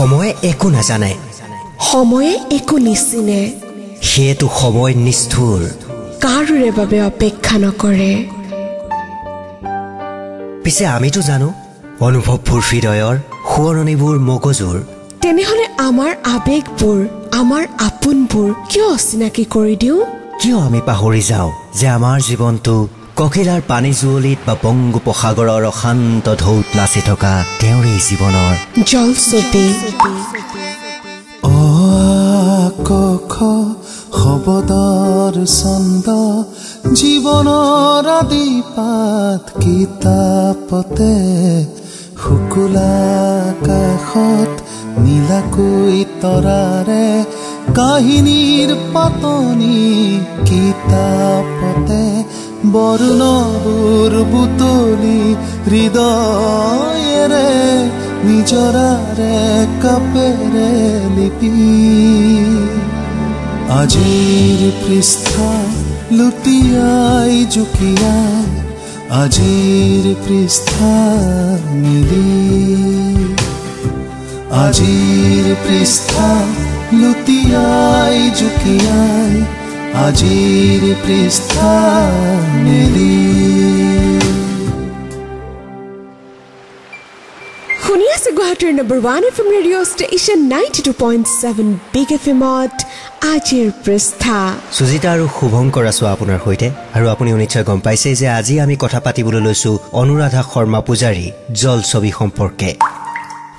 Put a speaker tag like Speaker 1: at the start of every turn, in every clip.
Speaker 1: সময়ে একো নাজানে,
Speaker 2: সময়ে একো নিচিনে,
Speaker 1: সেয়েতো সময় নিষ্ঠুৰ,
Speaker 2: কাৰোৰে বাবে অপেক্ষা নকৰে।
Speaker 1: পিছে আমিতো জানো অনুভৱবোৰ হৃদয়ৰ, সোঁৱৰণিবোৰ মগজুৰ।
Speaker 2: তেনেহলে আমাৰ আবেগবোৰ, আমাৰ আপোনবোৰ কিয় অচিনাকি কৰি দিওঁ?
Speaker 1: কিয় আমি পাহৰি যাওঁ যে আমাৰ জীৱনটো ককিলাৰ পানী জুৱলিত বা বংগোপসাগৰৰ অশান্ত ঢৌত নাচি থকা তেওঁৰেই জীৱনৰ
Speaker 2: জলছবি।
Speaker 3: ক শব্দৰ ছন্দ জীৱনৰ আদি পাত কিতাপতে, শুকুলা কাষত নীলাকৈ তৰাৰে কাহিনীৰ পাতনি কিতাপতে, বৰ্ণবোৰ বুটলি হৃদয়েৰে নিজৰাৰে কাপেৰে লিপি, আজিৰ পৃষ্ঠা লুটিয়াই জুকিয়াই, আজিৰ পৃষ্ঠা মিলি, আজিৰ পৃষ্ঠা লুটিয়াই জুকিয়াই, আজিৰ পৃষ্ঠা মিলি।
Speaker 2: শুনি আছে গুৱাহাটীৰ number 1 FM radio' station 92.7 big এফএমত আজিৰ পৃষ্ঠা।
Speaker 1: সুজিতা আৰু শুভংকৰ আছো আপোনাৰ সৈতে, আৰু আপুনি নিশ্চয় গম পাইছে যে আজি আমি কথা পাতিবলৈ লৈছো অনুৰাধা শৰ্মা পূজাৰী জলছবি সম্পৰ্কে।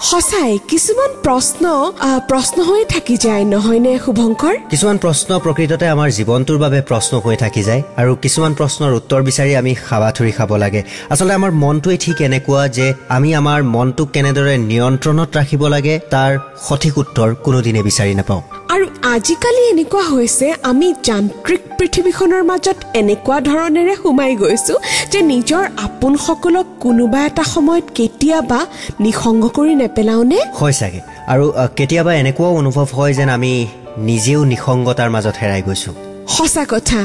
Speaker 2: সঁচাই কিছুমান প্ৰশ্ন হৈ থাকি যায়, নহয়নে শুভংকৰ?
Speaker 1: কিছুমান প্ৰশ্ন প্ৰকৃততে আমাৰ জীৱনটোৰ বাবে প্ৰশ্ন হৈ থাকি যায়, আৰু কিছুমান প্ৰশ্নৰ উত্তৰ বিচাৰি আমি হাবাথুৰি খাব লাগে। আচলতে আমাৰ মনটোৱে ঠিক এনেকুৱা যে আমি আমাৰ মনটোক কেনেদৰে নিয়ন্ত্ৰণত ৰাখিব লাগে তাৰ সঠিক উত্তৰ কোনোদিনে বিচাৰি নাপাওঁ।
Speaker 2: আৰু আজিকালি এনেকুৱা হৈছে আমি যান্ত্ৰিক পৃথিৱীখনৰ মাজত এনেকুৱা ধৰণেৰে সোমাই গৈছো যে নিজৰ আপোনসকলক কোনোবা এটা সময়ত কেতিয়াবা নিসংগ কৰি নেপেলাওনে?
Speaker 1: হয় চাগে, আৰু কেতিয়াবা এনেকুৱাও অনুভৱ হয় যেন আমি নিজেও নিসংগতাৰ মাজত হেৰাই গৈছো।
Speaker 2: সঁচা কথা,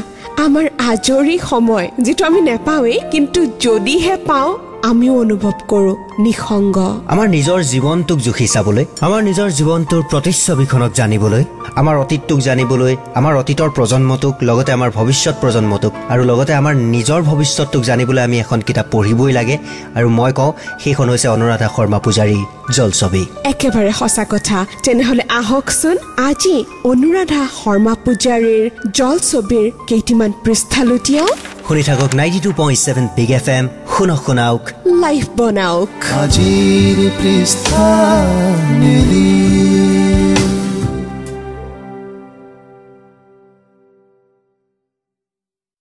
Speaker 2: আমাৰ আজৰি সময় যিটো আমি নেপাওঁৱেই, কিন্তু যদিহে পাওঁ আমিও অনুভৱ কৰো নিসংগ। আমাৰ
Speaker 1: নিজৰ জীৱনটোক জুখি চাবলৈ, আমাৰ নিজৰ জীৱনটোৰ প্ৰতিচ্ছবিখনক জানিবলৈ, আমাৰ অতীতটোক জানিবলৈ, আমাৰ অতীতৰ প্ৰজন্মটোক, লগতে আমাৰ ভৱিষ্যত প্ৰজন্মটোক, আৰু লগতে আমাৰ নিজৰ ভৱিষ্যতটোক জানিবলৈ আমি এখন কিতাপ পঢ়িবই লাগে। আৰু মই কওঁ সেইখন হৈছে অনুৰাধা শৰ্মা পূজাৰী জলছবি।
Speaker 2: একেবাৰে সঁচা কথা। তেনেহলে আহকচোন আজি অনুৰাধা শৰ্মা পূজাৰীৰ জলছবিৰ কেইটিমান পৃষ্ঠা লুটিয়াও।
Speaker 1: শুনি থাকক 92.7 বিগ এফএম, শুনাওক
Speaker 2: লাইফ বনাওক।
Speaker 3: আজিৰ পৃষ্ঠা মেলি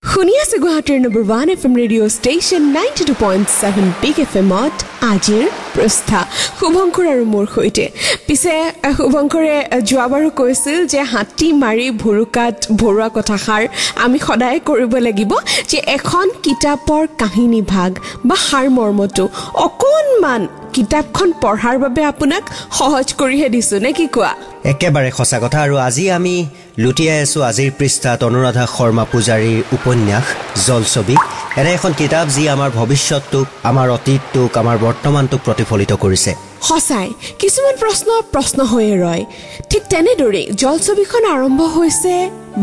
Speaker 2: শুনি আছে গুৱাহাটীৰ number 1 FM radio' station 92.7 big এফএমত আজিৰ পৃষ্ঠা। শুভংকৰ আৰু মোৰ সৈতে। পিছে শুভংকৰে যোৱাবাৰো কৈছিল যে হাতী মাৰি ভুৰুকাত ভৰুৱা কথাষাৰ আমি সদায় কৰিব লাগিব, যে এখন কিতাপৰ কাহিনী ভাগ বা সাৰমৰ্মটো অকণমান কিতাপখন পঢ়াৰ বাবে আপোনাক সহজ কৰিহে দিছো, নে কি কোৱা?
Speaker 1: একেবাৰে সঁচা কথা। আৰু আজি আমি লুটিয়াই আছো আজিৰ পৃষ্ঠাত অনুৰাধা শৰ্মা পূজাৰীৰ উপন্যাস জলছবি, এনে এখন কিতাপ যি আমাৰ ভৱিষ্যতটোক, আমাৰ অতীতটোক, আমাৰ বৰ্তমানটোক প্ৰতিফলিত কৰিছে।
Speaker 2: সঁচাই কিছুমান প্ৰশ্ন হৈয়ে ৰয়। ঠিক তেনেদৰে জলছবিখন আৰম্ভ হৈছে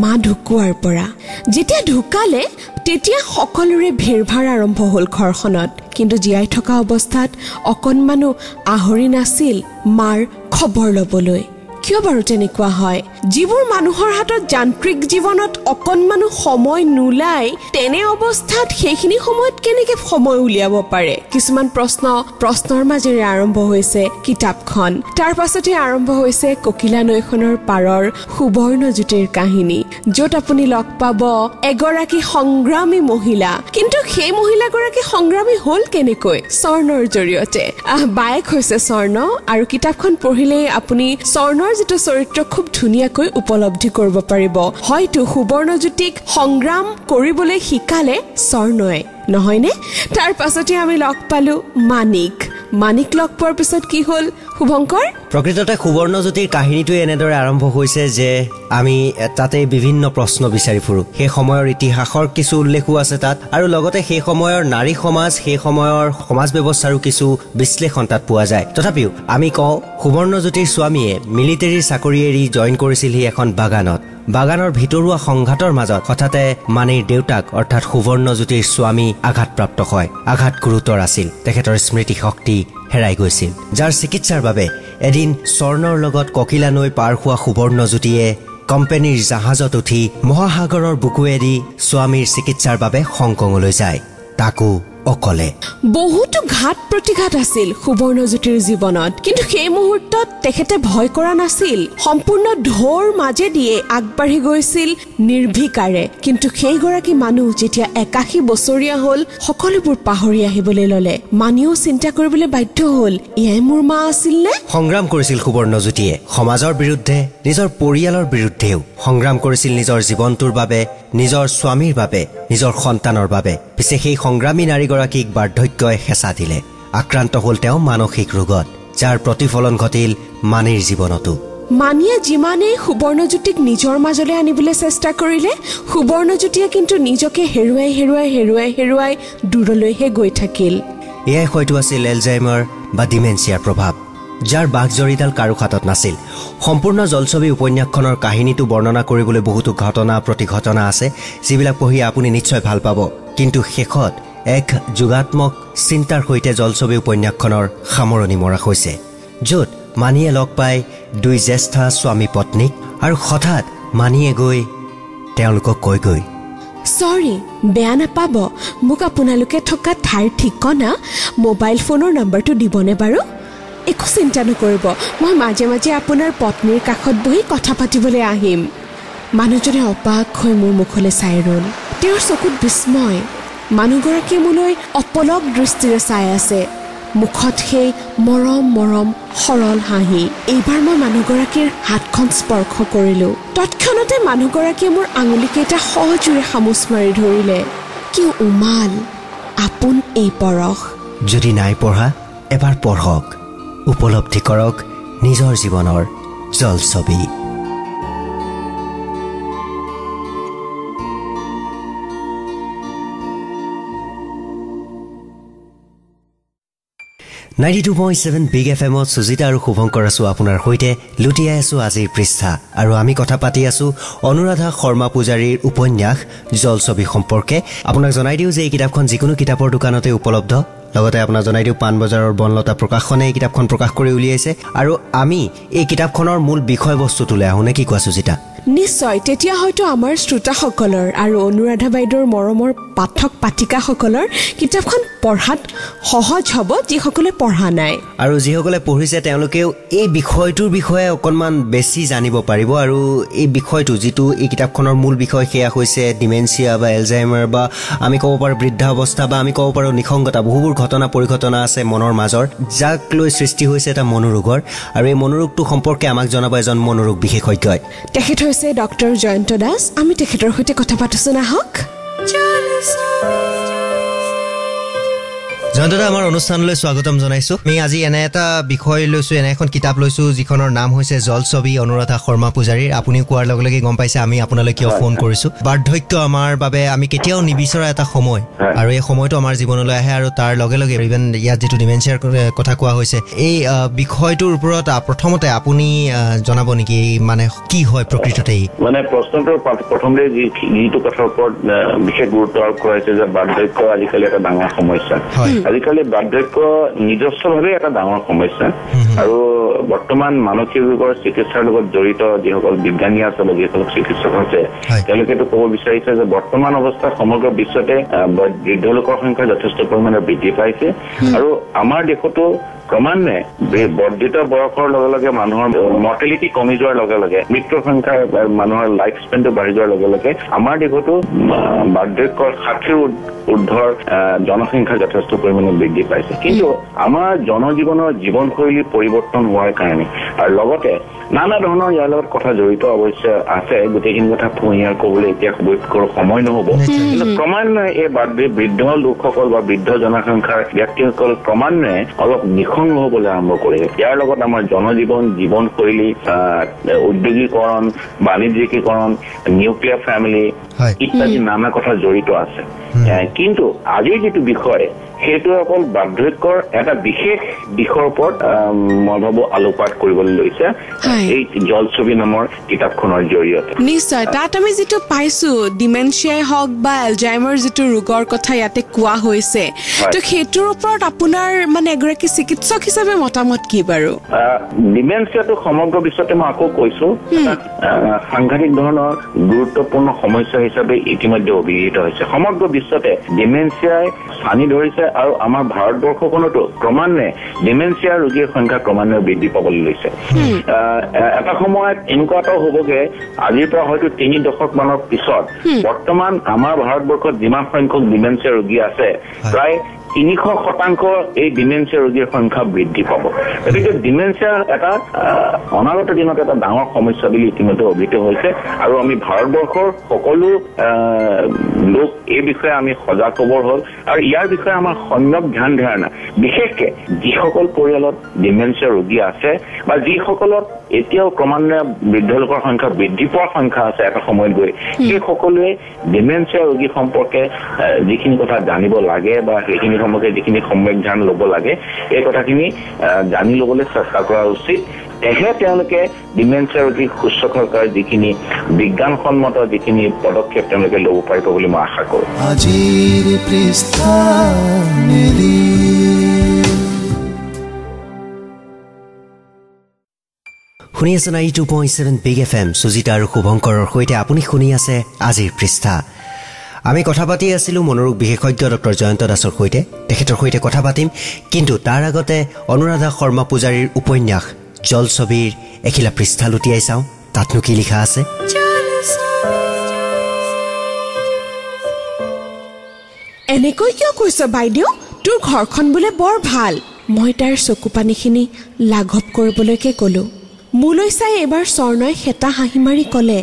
Speaker 2: মা ঢুকুৱাৰ পৰা। যেতিয়া ঢুকালে তেতিয়া সকলোৰে ভিৰভাৰ আৰম্ভ হ'ল ঘৰখনত, কিন্তু জীয়াই থকা অৱস্থাত অকণমানো আহৰি নাছিল মাৰ খবৰ ল'বলৈ। কিয় বাৰু তেনেকুৱা হয়? যিবোৰ মানুহৰ হাতত যান্ত্ৰিক জীৱনত অকণমানো সময় নোলায়, তেনে অৱস্থাত সেইখিনি সময়ত কেনেকে সময় উলিয়াব পাৰে? কিছুমান প্ৰশ্নৰ মাজেৰে আৰম্ভ হৈছে কিতাপখন। তাৰ পাছতে আৰম্ভ হৈছে ককিলা নৈখনৰ পাৰৰ সুবৰ্ণজ্যোতিৰ কাহিনী, য'ত আপুনি লগ পাব এগৰাকী সংগ্ৰামী মহিলা। কিন্তু সেই মহিলাগৰাকী সংগ্ৰামী হ'ল কেনেকৈ? স্বৰ্ণৰ জৰিয়তে। বায়েক হৈছে স্বৰ্ণ, আৰু কিতাপখন পঢ়িলেই আপুনি স্বৰ্ণৰ যিটো চৰিত্ৰ খুব ধুনীয়াকৈ উপলব্ধি কৰিব পাৰিব। হয়তো সুবৰ্ণজ্যোতিক সংগ্ৰাম কৰিবলৈ শিকালে স্বৰ্ণই, নহয়নে? তাৰ পাছতে আমি লগ পালো মানিক লগ পোৱাৰ পিছত কি হ'ল শুভংকৰ?
Speaker 1: প্ৰকৃততে সুবৰ্ণজ্যোতিৰ কাহিনীটোৱে এনেদৰে আৰম্ভ হৈছে যে আমি তাতে বিভিন্ন প্ৰশ্ন বিচাৰি ফুৰো সেই সময়ৰ ইতিহাসৰ কিছু উল্লেখো আছে তাত আৰু লগতে সেই সময়ৰ নাৰী সমাজ সেই সময়ৰ সমাজ ব্যৱস্থাৰো কিছু বিশ্লেষণ তাত পোৱা যায় তথাপিও আমি কওঁ সুবৰ্ণজ্যোতিৰ স্বামীয়ে মিলিটাৰী চাকৰি এৰি জইন কৰিছিলহি এখন বাগানৰ ভিতৰুৱা সংঘাতৰ মাজত হঠাতে মানিৰ দেউতাক অৰ্থাৎ সুবৰ্ণজ্যোতিৰ স্বামী আঘাতপ্ৰাপ্ত হয় আঘাত গুৰুতৰ আছিল তেখেতৰ স্মৃতি শক্তি হেৰাই গৈছিল যাৰ চিকিৎসাৰ বাবে এদিন স্বৰ্ণৰ লগত ককিলা নৈ পাৰ হোৱা সুবৰ্ণজ্যোতিয়ে কোম্পানীৰ জাহাজত উঠি মহাসাগৰৰ বুকুৱেদি স্বামীৰ চিকিৎসাৰ বাবে হংকঙলৈ যায় তাকো অকলে
Speaker 2: বহুতো ঘাত প্ৰতিঘাত আছিল সুবৰ্ণজ্যোতিৰ জীৱনত কিন্তু সেই মুহূৰ্তত তেখেতে ভয় কৰা নাছিল সম্পূৰ্ণ ঢৌৰ মাজেদিয়ে আগবাঢ়ি গৈছিল নিৰ্ভীকাৰে কিন্তু সেইগৰাকী মানুহ যেতিয়া ৮১ বছৰীয়া হ'ল সকলোবোৰ পাহৰি আহিবলৈ ললে মানিও চিন্তা কৰিবলৈ বাধ্য হ'ল এয়াই মোৰ মা আছিল নে
Speaker 1: সংগ্ৰাম কৰিছিল সুবৰ্ণজ্যোতিয়ে সমাজৰ বিৰুদ্ধে নিজৰ পৰিয়ালৰ বিৰুদ্ধেও সংগ্ৰাম কৰিছিল নিজৰ জীৱনটোৰ বাবে নিজৰ স্বামীৰ বাবে নিজৰ সন্তানৰ বাবে পিছে সেই সংগ্ৰামী নাৰীগৰাকীক বাৰ্ধক্যই হেঁচা দিলে আক্ৰান্ত হ'ল তেওঁ মানসিক ৰোগত যাৰ প্ৰতিফলন ঘটিল মানিৰ জীৱনতো
Speaker 2: মানিয়ে যিমানেই সুবৰ্ণজ্যোতিক নিজৰ মাজলৈ আনিবলৈ চেষ্টা কৰিলে সুবৰ্ণজ্যোতিয়ে কিন্তু নিজকে হেৰুৱাই দূৰলৈহে গৈ থাকিল
Speaker 1: এয়াই হয়তো আছিল এলজাইমাৰ বা ডিমেনচিয়াৰ প্ৰভাৱ যাৰ বাঘজৰীডাল কাৰো হাতত নাছিল সম্পূৰ্ণ জলছবি উপন্যাসখনৰ কাহিনীটো বৰ্ণনা কৰিবলৈ বহুতো ঘটনা প্ৰতিঘটনা আছে যিবিলাক পঢ়ি আপুনি নিশ্চয় ভাল পাব কিন্তু শেষত এক যুগাত্মক চিন্তাৰ সৈতে জলছবি উপন্যাসখনৰ সামৰণি মৰা হৈছে য'ত মানিয়ে লগ পায় দুই জ্যেষ্ঠ স্বামী পত্নীক আৰু হঠাৎ মানিয়ে গৈ তেওঁলোকক কৈ
Speaker 2: সৰি বেয়া নাপাব মোক আপোনালোকে থকা ঠাইৰ ঠিকনা মোবাইল ফোনৰ নম্বৰটো দিবনে বাৰু একো চিন্তা নকৰিব মই মাজে মাজে আপোনাৰ পত্নীৰ কাষত বহি কথা পাতিবলৈ আহিম মানুহজনে অবাক হৈ মোৰ মুখলৈ চাই ৰ'ল তেওঁৰ চকুত বিস্ময় মানুহগৰাকীয়ে মোলৈ অপলক দৃষ্টিৰে চাই আছে মুখত সেই মৰম সৰল হাঁহি এইবাৰ মই মানুহগৰাকীৰ হাতখন স্পৰ্শ কৰিলো তৎক্ষণতে মানুহগৰাকীয়ে মোৰ আঙুলিকেইটা সহজেৰে খামুচ মাৰি ধৰিলে কি উমাল আপোন এই পৰশ
Speaker 1: যদি নাই পঢ়া এবাৰ পঢ়ক উপলব্ধি কৰক নিজৰ জীৱনৰ জলছবি বিগ এফএমত সুজিতা আৰু শুভংকৰ আছো আপোনাৰ সৈতে লুটিয়াই আছো আজিৰ পৃষ্ঠা আৰু আমি কথা পাতি আছো অনুৰাধা শৰ্মা পূজাৰীৰ উপন্যাস জলছবি সম্পৰ্কে আপোনাক জনাই দিওঁ যে এই কিতাপখন যিকোনো কিতাপৰ দোকানতে উপলব্ধ লগতে আপোনাক জনাই দিওঁ পাণবজাৰৰ বনলতা প্ৰকাশনে এই কিতাপখন প্ৰকাশ কৰি উলিয়াইছে আৰু আমি এই কিতাপখনৰ মূল বিষয়বস্তুটোলৈ আহোঁ নে কি কোৱা সুজিতা
Speaker 2: নিশ্চয় তেতিয়া হয়তো আমাৰ শ্ৰোতাসকলৰ আৰু অনুৰাধা বাইদেউৰ মৰমৰ পাঠক পাঠিকাসকলৰ কিতাপখন পঢ়াত সহজ হ'ব যিসকলে পঢ়া নাই
Speaker 1: আৰু যিসকলে পঢ়িছে তেওঁলোকেও এই বিষয়টোৰ বিষয়ে অকণমান বেছি জানিব পাৰিব আৰু এই বিষয়টো যিটো এই কিতাপখনৰ মূল বিষয় সেয়া হৈছে ডিমেনচিয়া বা এলজাইমাৰ বা আমি ক'ব পাৰোঁ বৃদ্ধাৱস্থা বা আমি ক'ব পাৰোঁ নিসংগতা বহুবোৰ ঘটনা পৰিঘটনা আছে মনৰ মাজৰ যাক লৈ সৃষ্টি হৈছে এটা মনোৰোগৰ আৰু এই মনোৰোগটো সম্পৰ্কে আমাক জনাব এজন মনোৰোগ বিশেষজ্ঞই
Speaker 2: তেখেত হৈছে ডক্টৰ জয়ন্ত দাস আমি তেখেতৰ সৈতে কথা পাতিছো নাহক
Speaker 1: জয়ন্তদা আমাৰ অনুষ্ঠানলৈ স্বাগতম জনাইছো আমি আজি এনে এটা বিষয় লৈছো এনে এখন কিতাপ লৈছো যিখনৰ নাম হৈছে জলছবি অনুৰাধা শৰ্মা পূজাৰীৰ আপুনি কোৱাৰ লগে লগে গম পাইছে আমি আপোনালৈ কিয় ফোন কৰিছো বাৰ্ধক্য আমাৰ বাবে আমি কেতিয়াও নিবিচৰা এটা সময় আৰু এই সময়টো আমাৰ জীৱনলৈ আহে আৰু তাৰ লগে লগে ইভেন ইয়াত যিটো ডিমেনচিয়াৰ কথা কোৱা হৈছে এই বিষয়টোৰ ওপৰত প্ৰথমতে আপুনি জনাব নেকি মানে কি হয় প্ৰকৃততে
Speaker 4: মানে প্ৰশ্নটোৰ প্ৰথমতে যিটো কথাৰ ওপৰত বিশেষ গুৰুত্ব আৰোপ কৰা হৈছে যে বাৰ্ধক্য আজিকালি এটা ডাঙৰ সমস্যা আজিকালি বাৰ্ধক্য নিজস্বভাৱে এটা ডাঙৰ সমস্যা আৰু বৰ্তমান মানসিক ৰোগৰ চিকিৎসাৰ লগত জড়িত যিসকল বিজ্ঞানী আছে বা যিসকল চিকিৎসক আছে তেওঁলোকেতো ক'ব বিচাৰিছে যে বৰ্তমান অৱস্থাত সমগ্ৰ বিশ্বতে বৃদ্ধ লোকৰ সংখ্যা যথেষ্ট পৰিমাণে বৃদ্ধি পাইছে আৰু আমাৰ দেশতো ক্ৰমান্বয়ে বৰ্ধিত বয়সৰ লগে লগে মানুহৰ মৰ্টেলিটি কমি যোৱাৰ লগে লগে মৃত্যুৰ সংখ্যা মানুহৰ লাইফ স্পেনটো বাঢ়ি যোৱাৰ লগে লগে আমাৰ দেশতো বাৰ্ধক্যৰ ৬০ৰ ঊৰ্ধৰ জনসংখ্যা যথেষ্ট পৰিমাণে বৃদ্ধি পাইছে কিন্তু আমাৰ জনজীৱনৰ জীৱনশৈলী পৰিৱৰ্তন হোৱাৰ কাৰণে আৰু লগতে নানা ধৰণৰ ইয়াৰ লগত কথা জড়িত অৱশ্যে আছে গোটেইখিনি কথা পুঁহিয়াৰ ক'বলৈ এতিয়া সময় নহ'ব কিন্তু ক্ৰমান্বয়ে এই বৃদ্ধ লোকসকল বা বৃদ্ধ জনসংখ্যাৰ ব্যক্তিসকল ক্ৰমান্বয়ে অলপ নিঃসংগ হ'বলৈ আৰম্ভ কৰিছে ইয়াৰ লগত আমাৰ জীৱনশৈলী উদ্যোগীকৰণ বাণিজ্যিকীকৰণ নিউক্লিয়াৰ ফেমিলি ইত্যাদি নানা কথা জড়িত আছে কিন্তু আজিৰ যিটো বিষয় সেইটো অকল বাৰ্ধক্যৰ এটা বিশেষ দিশৰ ওপৰত মই ভাবো আলোকপাত কৰিবলৈ লৈছে এই জলছবি নামৰ কিতাপখনৰ জৰিয়তে
Speaker 2: নিশ্চয় তাত আমি যেটো পাইছো ডিমেনচিয়াই হওক বা এলজাইমাৰ যেটো ৰোগৰ কথা ইয়াতে কোৱা হৈছে তো সেইটোৰ ওপৰত আপোনাৰ মানে এগৰাকী চিকিৎসক হিচাপে মতামত কি বাৰু
Speaker 4: ডিমেনচিয়াটো সমগ্ৰ বিশ্বতে মই আকৌ কৈছো সাংঘাতিক ধৰণৰ গুৰুত্বপূৰ্ণ সমস্যা হিচাপে ইতিমধ্যে অভিহিত হৈছে সমগ্ৰ বিশ্বতে ডিমেনচিয়াই স্থানী ধৰিছে আৰু আমাৰ ভাৰতবৰ্ষখনতো ক্ৰমান্বয়ে ডিমেনচিয়া ৰোগীৰ সংখ্যা ক্ৰমান্বয়ে বৃদ্ধি পাবলৈ লৈছে এটা সময়ত এনেকুৱা এটা হ'বগে আজিৰ পৰা হয়তো 3 দশক মানৰ পিছত বৰ্তমান আমাৰ ভাৰতবৰ্ষত যিমান সংখ্যক ডিমেনচিয়া ৰোগী আছে প্ৰায় 300% এই ডিমেনচিয়া ৰোগীৰ সংখ্যা বৃদ্ধি পাব গতিকে ডিমেনচিয়া এটা অনাগত দিনত এটা ডাঙৰ সমস্যা বুলি ইতিমধ্যে অভিহিত হৈছে আৰু আমি ভাৰতবৰ্ষৰ সকলো লোক এই বিষয়ে আমি সজাগ খবৰ হ'ল আৰু ইয়াৰ বিষয়ে আমাৰ সম্যক ধ্যান ধাৰণা বিশেষকৈ যিসকল পৰিয়ালত ডিমেনচিয়া ৰোগী আছে বা যিসকলত এতিয়াও ক্ৰমান্বয়ে বৃদ্ধ লোকৰ সংখ্যা বৃদ্ধি পোৱাৰ সংখ্যা আছে এটা সময়ত গৈ সেই সকলোৱে ডিমেনচিয়া ৰোগী সম্পৰ্কে যিখিনি কথা জানিব লাগে বা সেইখিনি সম্পৰ্কে যিখিনি সম্যক ধ্যান ল'ব লাগে এই কথাখিনি জানি ল'বলৈ চেষ্টা কৰা উচিত তেওঁলোকে ডিমেনচিয়া ৰোগীক শুশ্ৰূষাৰ যিখিনি বিজ্ঞানসন্মত যিখিনি পদক্ষেপ তেওঁলোকে ল'ব পাৰিব বুলি মই আশা কৰোঁ
Speaker 3: আজিৰ পৃষ্ঠা মেলি
Speaker 1: শুনি আছে 92.7 বিগ FM সুজিতা আৰু শুভংকৰৰ সৈতে আপুনি শুনি আছে আজিৰ পৃষ্ঠা আমি কথা পাতি আছিলোঁ মনোৰোগ বিশেষজ্ঞ ডক্টৰ জয়ন্ত দাসৰ সৈতে তেখেতৰ সৈতে কথা পাতিম কিন্তু তাৰ আগতে অনুৰাধা শৰ্মা পূজাৰীৰ উপন্যাস জলছবিৰ এখিলা পৃষ্ঠা লুটিয়াই চাওঁ তাতনো কি লিখা আছে
Speaker 2: এনেকৈ কিয় কৈছ বাইদেউ তোৰ ঘৰখন বোলে বৰ ভাল মই তাৰ চকু পানীখিনি লাঘৱ কৰিবলৈকে ক'লো মোলৈ চাই এবাৰ স্বৰ্ণই হেতা হাঁহি মাৰি ক'লে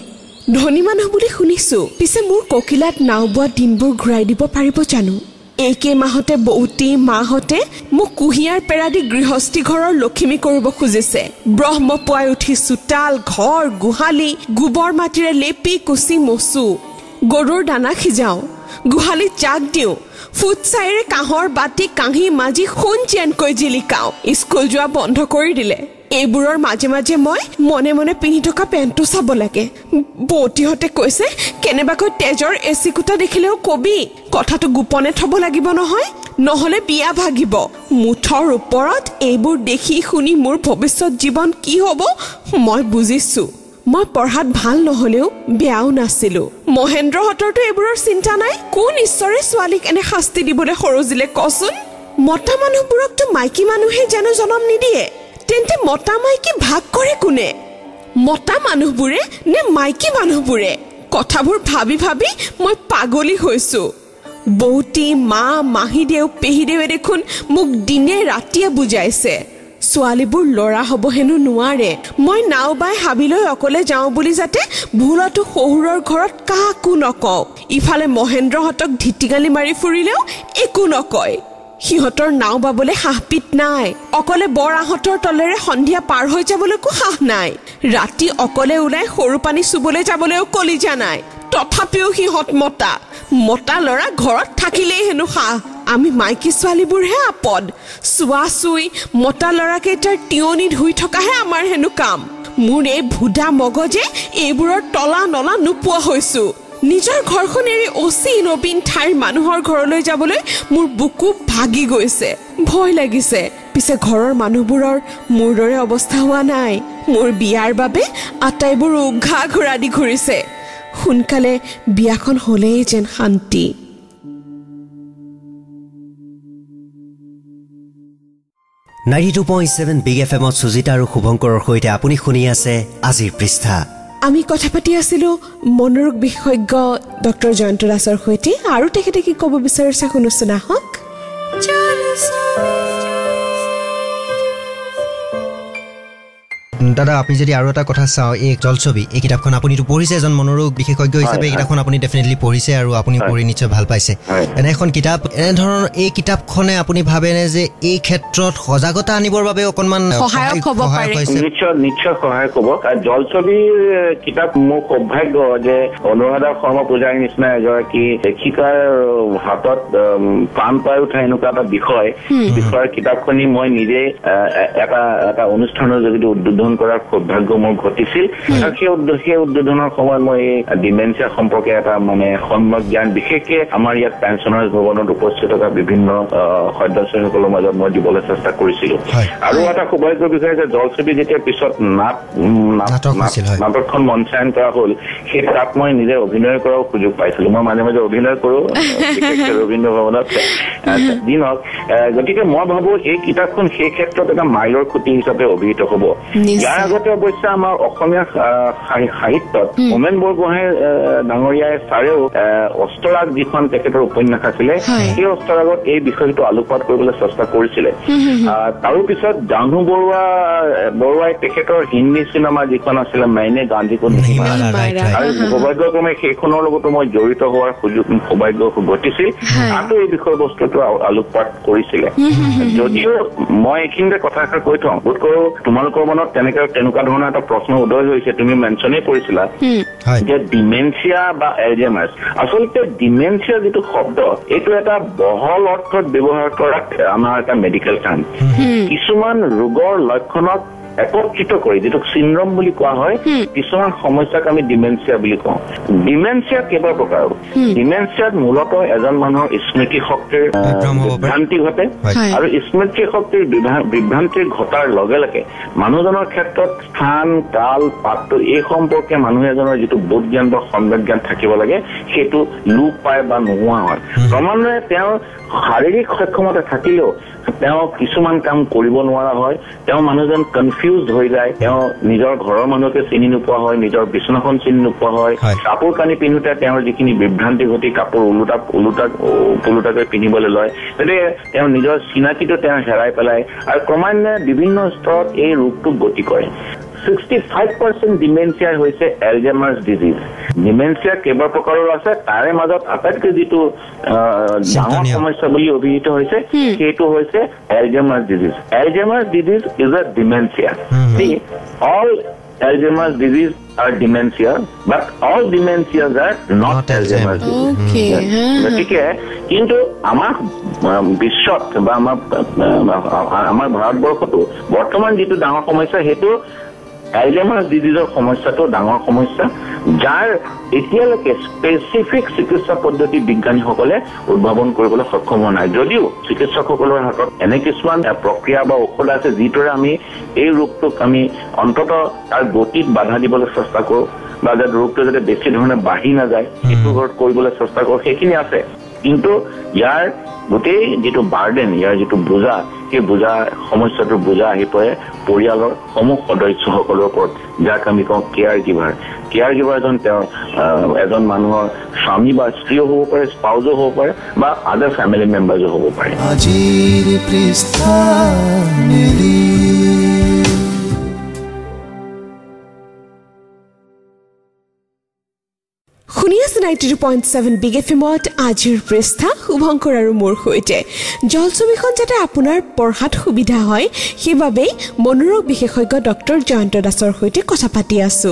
Speaker 2: ধনী মানুহ বুলি শুনিছো পিছে মোৰ ককিলাত নাও বোৱা দিনবোৰ ঘূৰাই দিব পাৰিব জানো এইকেই মাহতে বৌতি মাহতে মোক কুহিয়াৰ পেৰা দি গৃহস্থী ঘৰৰ লখিমী কৰিব খুজিছে ব্ৰহ্মপুৱাই উঠি চোতাল ঘৰ গোহালি গোবৰ মাটিৰে লেপি কুচি মচু গৰুৰ দানা সিজাওঁ গোহালিত জাক দিওঁ ফুটছাইৰে কাঁহৰ বাতি কাঁহি মাজি সোণ চেনকৈ জিলিকাওঁ স্কুল যোৱা বন্ধ কৰি দিলে এইবোৰৰ মাজে মাজে মই মনে মনে পিন্ধি থকা পেণ্টটো চাব লাগে বৌতিহঁতে কৈছে কেনেবাকৈ তেজৰ এচি কোটা দেখিলেও কবি কথাটো গোপনে থব লাগিব নহয় নহলে বিয়া ভাগিব মুঠৰ ওপৰত এইবোৰ দেখি শুনি মোৰ ভৱিষ্যত জীৱন কি হ'ব মই বুজিছো মই পঢ়াত ভাল নহলেও বেয়াও নাছিলো মহেন্দ্ৰহঁতৰতো এইবোৰৰ চিন্তা নাই কোন ঈশ্বৰে ছোৱালীক এনে শাস্তি দিবলৈ সৰজিলে কচোন মতা মানুহবোৰকতো মাইকী মানুহে জানো জনম নিদিয়ে তেন্তে মতা মাইকী ভাগ কৰে কোনে মতা মানুহবোৰে নে মাইকী মানুহবোৰে কথাবোৰ ভাবি ভাবি মই পাগলী হৈছো বৌতি মা মাহীদেউ পেহীদেৱে দেখোন মোক দিনে ৰাতিয়ে বুজাইছে ছোৱালীবোৰ ল'ৰা হ'ব হেনো নোৱাৰে মই নাও বাই হাবিলৈ অকলে যাওঁ বুলি যাতে ভুলতো শহুৰৰ ঘৰত কাকো নকওঁ ইফালে মহেন্দ্ৰহঁতক ধিটিগালি মাৰি ফুৰিলেও একো নকয় সিহঁতৰ নাও বাবলৈ সাহপিত নাই অকলে বৰাহঁতৰ তলেৰে সন্ধিয়া পাৰ হৈ যাবলৈকো সাহ নাই ৰাতি অকলে ওলাই সৰু পানী চুবলৈ যাবলৈও কলিজা নাই তথাপিও সিহঁত মতা ল'ৰা ঘৰত থাকিলেই হেনো সাহ আমি মাইকী ছোৱালীবোৰহে আপদ চুৱা চুই মতা ল'ৰাকেইটাৰ টিয়নি ধুই থকাহে আমাৰ হেনো কাম মোৰ এই ভুদা মগজে এইবোৰৰ তলা নলা নোপোৱা হৈছো নিজৰ ঘৰখন এৰি অচি নবীন ঠাইৰ মানুহৰ ঘৰলৈ যাবলৈ মোৰ বুকু ভাগি গৈছে ভয় লাগিছে পিছে ঘৰৰ মানুহবোৰৰ মোৰ দৰে অৱস্থা হোৱা নাই মোৰ বিয়াৰ বাবে আটাইবোৰ উঘা ঘূৰা দি ঘূৰিছে সোনকালে বিয়াখন হ'লেই যেন শান্তি
Speaker 1: বিগ এফএমত সুজিতা আৰু শুভংকৰৰ সৈতে আপুনি শুনি আছে আজিৰ পৃষ্ঠা
Speaker 2: আমি কথা পাতি আছিলো মনোৰোগ বিশেষজ্ঞ ডক্টৰ জয়ন্ত দাসৰ সৈতে আৰু তেখেতে কি ক'ব বিচাৰিছে শুনোচোন আহক
Speaker 1: দাদা আপুনি যদি আৰু এটা কথা চাওঁ এই জলছবি এই কিতাপখন আপুনিতো পঢ়িছে এজন মনোৰোগ বিশেষজ্ঞ হিচাপে এই কিতাপখন আপুনি ডেফিনেটলি পঢ়িছে আৰু আপুনি পঢ়ি নিশ্চয় ভাল পাইছে এনে এখন কিতাপ এনেধৰণৰ এই কিতাপখনে আপুনি ভাবেনে যে এই ক্ষেত্ৰত সজাগতা আনিবৰ বাবে অকণমান
Speaker 2: সহায়ক হ'ব পাৰে
Speaker 4: নিশ্চয় সহায়ক হ'ব জলছবিৰ কিতাপ মোৰ সৌভাগ্য যে অনুৰাধা শৰ্মা পূজাৰীৰ নিচিনা এগৰাকী লেখিকাৰ হাতত প্ৰাণ পাই উঠা এনেকুৱা এটা বিষয়ৰ কিতাপখনি মই নিজে এটা অনুষ্ঠানৰ যোগেদি উদ্বোধন কৰাৰ সৌভাগ্য মোৰ ঘটিছিল আৰু সেই উদ্বোধনৰ সময়ত মই ডিমেনচিয়া সম্পৰ্কে এটা মানে সম্যক জ্ঞান বিশেষকে আমাৰ ইয়াত পেঞ্চনাৰ্ছ ভৱনত উপস্থিত থকা বিভিন্ন সদস্যসকলৰ মাজত মই দিবলৈ চেষ্টা কৰিছিলো আৰু এটা সৌভাগ্যৰ বিষয় যে জলছবি যেতিয়া পিছত নাটকখন মঞ্চায়ন কৰা হ'ল সেই তাত মই নিজে অভিনয় কৰাৰ সুযোগ পাইছিলো মই মাজে মাজে অভিনয় কৰো বিশেষকে ৰবীন্দ্ৰ ভৱনত দিনক গতিকে মই ভাবো এই কিতাপখন সেই ক্ষেত্ৰত এটা মাইলৰ খুঁটি হিচাপে অভিহিত হ'ব ইয়াৰ আগতে অৱশ্যে আমাৰ অসমীয়া সাহিত্যত হোমেন বৰগোহাঁই ডাঙৰীয়াই ছাৰেও অস্তৰাগ যিখন তেখেতৰ উপন্যাস আছিলে সেই অস্তৰাগত এই বিষয়টো আলোকপাত কৰিবলৈ চেষ্টা কৰিছিলে তাৰো পিছত জাহ্নু বৰুৱাই তেখেতৰ হিন্দী চিনেমা যিখন আছিলে মাইনে গান্ধীকো আৰু সৌভাগ্যক্ৰমে সেইখনৰ লগতো মই জড়িত হোৱাৰ সৌভাগ্য ঘটিছিল তাতো এই বিষয়বস্তুটো আলোকপাত কৰিছিলে যদিও মই এইখিনিতে কথা এষাৰ কৈ থওঁ বোধ কৰো তোমালোকৰ মনত তেনেকুৱা ধৰণৰ এটা প্ৰশ্ন উদয় হৈছে তুমি মেনশ্যনেই কৰিছিলা যে ডিমেনচিয়া বা এলজেমাৰ্ছ আচলতে ডিমেনচিয়া যিটো শব্দ এইটো এটা বহল অৰ্থত ব্যৱহাৰ কৰা আমাৰ এটা মেডিকেল টাৰ্ম কিছুমান ৰোগৰ লক্ষণক একত্ৰিত কৰি যিটো চিনড্ৰম বুলি কোৱা হয় কিছুমান সমস্যাক আমি ডিমেনচিয়া বুলি কওঁ ডিমেনচিয়া কেইবা প্ৰকাৰৰ ডিমেনচিয়াত মূলতঃ এজন মানুহৰ স্মৃতি শক্তিৰ বিভ্ৰান্তি ঘটে আৰু স্মৃতি শক্তিৰ বিভ্ৰান্তি ঘটাৰ লগে লগে মানুহজনৰ ক্ষেত্ৰত স্থান কাল পাত্ৰ এই সম্পৰ্কে মানুহ এজনৰ যিটো বোধ জ্ঞান বা সম্বেদ জ্ঞান থাকিব লাগে সেইটো লোপ পায় বা নোহোৱা হয় ক্ৰমান্বয়ে তেওঁৰ শাৰীৰিক সক্ষমতা থাকিলেও তেওঁ কিছুমান কাম কৰিব নোৱাৰা হয় তেওঁ মানুহজন কনফিউজ হৈ যায় তেওঁ নিজৰ ঘৰৰ মানুহকে চিনি নোপোৱা হয় নিজৰ বিচনাখন চিনি নোপোৱা হয় কাপোৰ কানি পিন্ধোতে তেওঁৰ যিখিনি বিভ্ৰান্তি ঘটি কাপোৰ ওলোটাকৈ পিন্ধিবলৈ লয় গতিকে তেওঁ নিজৰ চিনাকিটো তেওঁ হেৰাই পেলায় আৰু ক্ৰমান্বয়ে বিভিন্ন স্তৰত এই ৰোগটো গতি কৰে 65% ডিমেনচিয়া হৈছে এলজেমাৰ্ছ ডিজিজ ডিমেনচিয়া কেইবা প্ৰকাৰৰ আছে তাৰে মাজত আটাইতকৈ যিটো ডাঙৰ সমস্যা বুলি অভিহিত হৈছে সেইটো হৈছে Alzheimer's disease Alzheimer's disease is a dementia all Alzheimer's disease are dementia, but all dementias are not Alzheimer's disease. গতিকে কিন্তু আমাৰ বিশ্বত বা আমাৰ ভাৰতবৰ্ষতো বৰ্তমান যিটো ডাঙৰ সমস্যা সেইটো এলজেমাৰ্ছ ডিজিজৰ সমস্যাটো ডাঙৰ সমস্যা যাৰ এতিয়ালৈকে স্পেচিফিক চিকিৎসা পদ্ধতি বিজ্ঞানীসকলে উদ্ভাৱন কৰিবলৈ সক্ষম হোৱা নাই যদিও চিকিৎসকসকলৰ হাতত এনে কিছুমান প্ৰক্ৰিয়া বা ঔষধ আছে যিটোৰে আমি এই ৰোগটোক আমি অন্ততঃ তাৰ গতিত বাধা দিবলৈ চেষ্টা কৰোঁ বা যাতে ৰোগটো যাতে বেছি ধৰণে বাঢ়ি নাযায় সেইটো কৰিবলৈ চেষ্টা কৰোঁ সেইখিনি আছে কিন্তু ইয়াৰ গোটেই যিটো বাৰ্ডেন ইয়াৰ যিটো বোজা সেই সমস্যাটোৰ বোজা আহি পৰে পৰিয়ালৰ সমূহ সদস্যসকলৰ ওপৰত যাক আমি কওঁ কেয়াৰ গিভাৰ এজন মানুহৰ স্বামী বা স্ত্ৰীও হ'ব পাৰে স্পাউজো হ'ব পাৰে বা আদাৰ ফেমিলি মেম্বাৰ্ছো হ'ব পাৰে
Speaker 3: আজিৰ পৃষ্ঠা মেলি
Speaker 2: শুনি আছে 92.7 বিগ এফএমত আজিৰ পৃষ্ঠা শুভংকৰ আৰু মোৰ সৈতে জলছবিখন যাতে আপোনাৰ পঢ়াত সুবিধা হয় সেইবাবেই মনোৰোগ বিশেষজ্ঞ ডক্টৰ জয়ন্ত দাসৰ সৈতে কথা পাতি আছো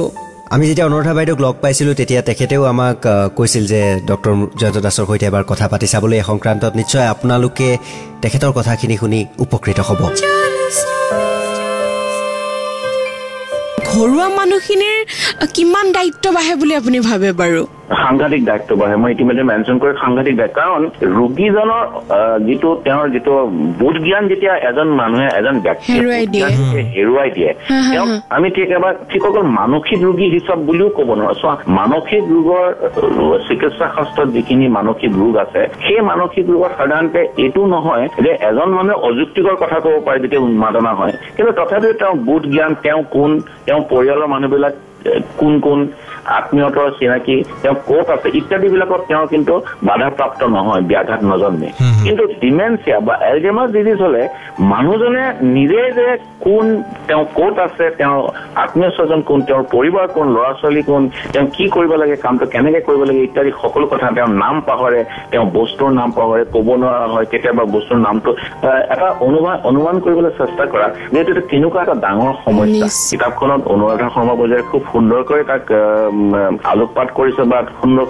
Speaker 1: আমি যেতিয়া অনুৰাধা বাইদেউক লগ পাইছিলোঁ তেতিয়া তেখেতেও আমাক কৈছিল যে ডক্টৰ জয়ন্ত দাসৰ সৈতে এবাৰ কথা পাতি চাবলৈ এই সংক্ৰান্তত নিশ্চয় আপোনালোকে তেখেতৰ কথাখিনি শুনি উপকৃত হ'ব
Speaker 2: ঘৰুৱা মানুহখিনিৰ কিমান দায়িত্ব বাঢ়ে বুলি আপুনি ভাবে বাৰু
Speaker 4: সাংঘাতিক দায়িত্ব বাঢ়ে মই ইতিমধ্যে মেনশ্যন কৰি সাংঘাতিক দায়িত্ব কাৰণ ৰোগীজনৰ তেওঁৰ যিটো বোধ জ্ঞান যেতিয়া এজন মানুহে এজন ব্যক্তিয়ে হেৰুৱাই দিয়ে তেওঁক আমি ঠিক অকল মানসিক ৰোগী হিচাপ বুলিও ক'ব নোৱাৰো চোৱা মানসিক ৰোগৰ চিকিৎসা শাস্ত্ৰত যিখিনি মানসিক ৰোগ আছে সেই মানসিক ৰোগত সাধাৰণতে এইটো নহয় যে এজন মানুহে অযুক্তিকৰ কথা ক'ব পাৰে যেতিয়া উন্মাদনা হয় কিন্তু তথাপিও তেওঁ বোধ জ্ঞান তেওঁ কোন তেওঁ পৰিয়ালৰ মানুহবিলাক কোন কোন আত্মীয়তৰ চিনাকি তেওঁ ক'ত আছে ইত্যাদিবিলাকত তেওঁ কিন্তু বাধাপ্ৰাপ্ত নহয় ব্যাঘাত নজন্মে কিন্তু ডিমেনচিয়া বা এলজাইমাৰ ডিজিজ হলে মানুহজনে নিজে যে কোন তেওঁ ক'ত আছে তেওঁ আত্মীয় স্বজন কোন তেওঁৰ পৰিবাৰ কোন ল'ৰা ছোৱালী কোন তেওঁ কি কৰিব লাগে কামটো কেনেকে কৰিব লাগে ইত্যাদি সকলো কথা তেওঁ নাম পাহৰে তেওঁ বস্তুৰ নাম পাহৰে ক'ব নোৱাৰা হয় কেতিয়াবা বস্তুৰ নামটো এটা অনুমান কৰিবলৈ চেষ্টা কৰা যেহেতু তেনেকুৱা এটা ডাঙৰ সমস্যা কিতাপখনত অনুৰাধা শৰ্মা বজাই খুব সুন্দৰকৈ তাক আলোকপাত কৰিছে বা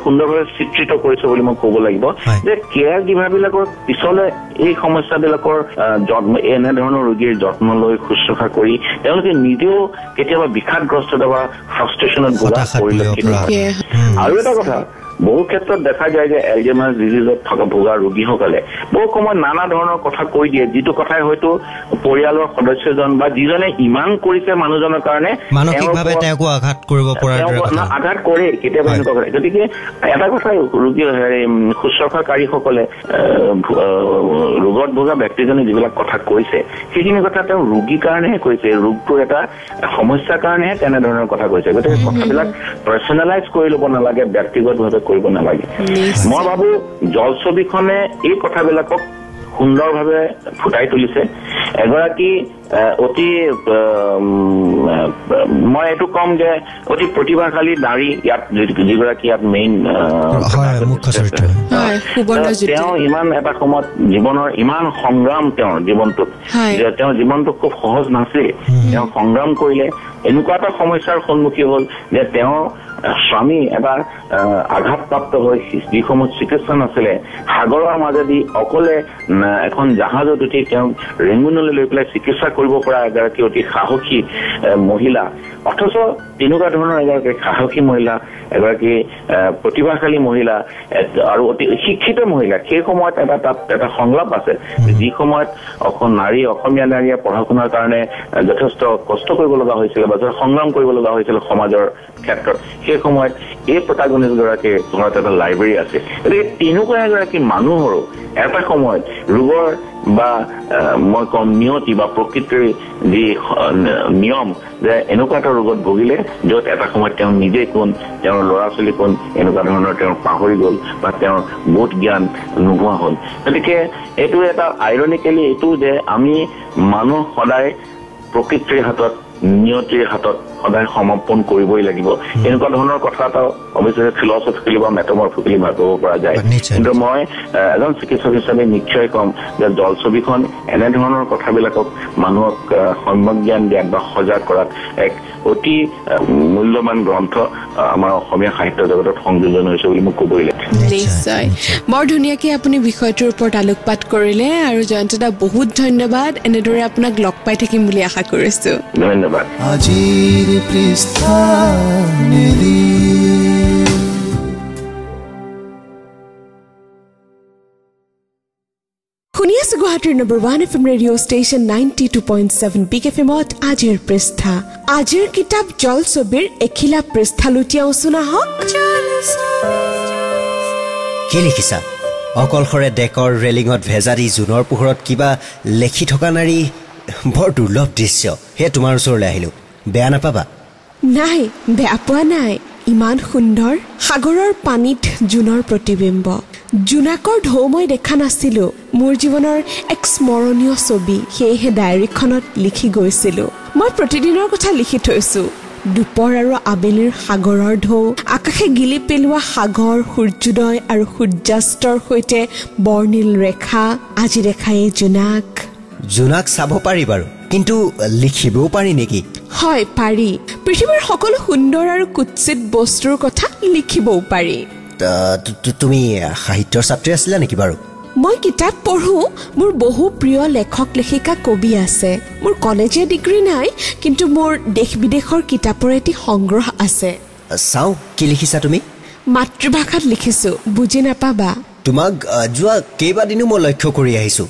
Speaker 4: সুন্দৰভাৱে চিত্ৰিত কৰিছে বুলি মই ক'ব লাগিব যে কেয়াৰ গিভাৰবিলাকৰ পিছলৈ এই সমস্যাবিলাকৰ এনেধৰণৰ ৰোগীৰ যত্ন লৈ শুশ্ৰূষা কৰি তেওঁলোকে নিজেও কেতিয়াবা বিষাদগ্ৰস্ততা বা ফ্ৰাষ্ট্ৰেশ্যনত ভোগা পৰিলক্ষিত হয় আৰু এটা কথা বহু ক্ষেত্ৰত দেখা যায় যে এলজাইমাৰ ডিজিজত থকা ভোগা ৰোগীসকলে বহু সময় নানা ধৰণৰ কথা কৈ দিয়ে যিটো কথাই হয়তো পৰিয়ালৰ সদস্যজন বা যিজনে ইমান কৰিছে মানুহজনৰ কাৰণে
Speaker 1: মানসিকভাৱে তেওঁকো আঘাত কৰিব পৰা
Speaker 4: আঘাত কৰে কেতিয়াবা এনেকুৱা কৰে গতিকে এটা কথা ৰোগী শুশ্ৰূষাকাৰীসকলে ৰোগত ভোগা ব্যক্তিজনে যিবিলাক কথা কৈছে সেইখিনি কথা তেওঁ ৰোগীৰ কাৰণেহে কৈছে ৰোগটোৰ এটা সমস্যাৰ কাৰণেহে তেনেধৰণৰ কথা কৈছে গতিকে কথাবিলাক পাৰ্চনেলাইজ কৰি ল'ব নালাগে ব্যক্তিগতভাৱে কৰিব নালাগে মই ভাবো জলছবিখনে এই কথাবিলাকক সুন্দৰভাৱে ফুটাই তুলিছে এগৰাকী অতি মই এইটো কম যে অতি প্ৰতিভাশালী নাৰী ইয়াত যিগৰাকী ইয়াত মেইন মুখ্য চৰিত্ৰ তেওঁ ইমান এটা সময়ত জীৱনৰ ইমান সংগ্ৰাম তেওঁৰ জীৱনটোত যে তেওঁৰ জীৱনটো খুব সহজ নাছিল তেওঁ সংগ্ৰাম কৰিলে এনেকুৱা এটা সমস্যাৰ সন্মুখীন হ'ল যে তেওঁ স্বামী এটা আঘাতপ্ৰাপ্ত হৈ যিসমূহ চিকিৎসা নাছিলে সাগৰৰ মাজেদি অকলে এখন জাহাজত উঠি তেওঁ ৰেংগুনলৈ লৈ পেলাই চিকিৎসা কৰিব পৰা এগৰাকী অতি সাহসী মহিলা অথচ তেনেকুৱা ধৰণৰ এগৰাকী সাহসী মহিলা এগৰাকী প্ৰতিভাশালী মহিলা আৰু অতি শিক্ষিত মহিলা সেই সময়ত এটা সংলাপ আছে যি সময়ত অসমীয়া নাৰীয়ে পঢ়া শুনাৰ কাৰণে যথেষ্ট কষ্ট কৰিব লগা হৈছিল বা সংগ্ৰাম কৰিব লগা হৈছিল সমাজৰ ক্ষেত্ৰত সেই সময়ত এই প্ৰটাগনিষ্টগৰাকীৰ ঘৰত এটা লাইব্ৰেৰী আছে গতিকে তেনেকুৱা এগৰাকী মানুহৰো এটা সময়ত ৰোগৰ বা মই কম নিয়তি বা প্ৰকৃতিৰ যি নিয়ম যে এনেকুৱা এটা ৰোগত ভুগিলে য'ত এটা সময়ত তেওঁ নিজে কোন তেওঁৰ ল'ৰা ছোৱালী কোন এনেকুৱা ধৰণৰ তেওঁ পাহৰি গ'ল বা তেওঁৰ বোধ জ্ঞান নোহোৱা হ'ল গতিকে এইটো এটা আইৰনিকেলি এইটো যে আমি মানুহ সদায় প্ৰকৃতিৰ হাতত নিয়তিৰ হাতত সদায় সমৰ্পণ কৰিবই লাগিব এনেকুৱা ধৰণৰ কথা এটা অৱশ্যে ফিলচফিকেলি বা মেটামৰফিকেলি ভাবিব পৰা যায় কিন্তু মই এজন চিকিৎসক হিচাপে নিশ্চয় কম যে জলছবিখন এনেধৰণৰ কথাবিলাকক মানুহক সম্যক জ্ঞান দিয়াত বা সজাগ কৰাত এক অতি মূল্যৱান গ্ৰন্থ আমাৰ অসমীয়া সাহিত্য জগতত সংযোজন হৈছে বুলি মোক ক'বই লাগিব
Speaker 2: নিশ্চয় বৰ ধুনীয়াকৈ আপুনি বিষয়টোৰ ওপৰত আলোকপাত কৰিলে আৰু জয়ন্তদা বহুত ধন্যবাদ এনেদৰে আপোনাক লগ পাই থাকিম বুলি আশা কৰিছো
Speaker 4: ধন্যবাদ
Speaker 3: আজিৰ পৃষ্ঠা মেলি
Speaker 2: শুনি আছো গুৱাহাটীৰ number 1 FM radio' station 92.7 big এফএমত আজিৰ পৃষ্ঠা আজিৰ কিতাপ জলছবিৰ এখিলা পৃষ্ঠা লুটিয়াও শুনা হওক
Speaker 1: কি লিখিছা অকলশৰে ডেকৰ ৰেলিঙত ভেজাৰি জুনৰ পোহৰত কিবা লেখি থকা নাৰী বৰ দুৰ্লভ দৃশ্য হে তোমাৰ ওচৰলৈ আহিলো বেয়া নাপাবা
Speaker 2: নাই বেয়া পোৱা নাই ইমান সুন্দৰ সাগৰৰ পানীত জুনৰ প্ৰতিবিম্ব জোনাকৰ ঢৌ মই দেখা নাছিলো মোৰ জীৱনৰ এক স্মৰণীয় ছবি সেয়েহে ডায়েৰীখনত লিখি গৈছিলো মই প্ৰতিদিনৰ কথা লিখি থৈছো দুপৰ আৰু আবেলিৰ সাগৰৰ ঢৌ আকাশে গিলি পেলোৱা সাগৰ সূৰ্যোদয় আৰু সূৰ্যাস্তৰ সৈতে বৰ্ণিল ৰেখা আজি দেখাই জোনাক চাব পাৰি বাৰু কিন্তু লিখিবও পাৰি নেকি হয় পাৰি পৃথিৱীৰ সকলো সুন্দৰ আৰু কুৎসিত বস্তুৰ কথা লিখিবও পাৰি
Speaker 1: তুমি সাহিত্যৰ ছাত্ৰী আছিলা নেকি বাৰু
Speaker 2: মই কিতাপ পঢ়ো মোৰ বহু প্ৰিয় লেখক লেখিকা কবি আছে মোৰ কলেজীয়া ডিগ্ৰী নাই কিন্তু মোৰ দেশ বিদেশৰ কিতাপৰ এটি সংগ্ৰহ আছে
Speaker 1: চাও কি লিখিছা তুমি
Speaker 2: মাতৃভাষাত লিখিছো বুজি নাপাবা
Speaker 1: তোমাক যোৱা কেইবাদিনো মই লক্ষ্য কৰি আহিছো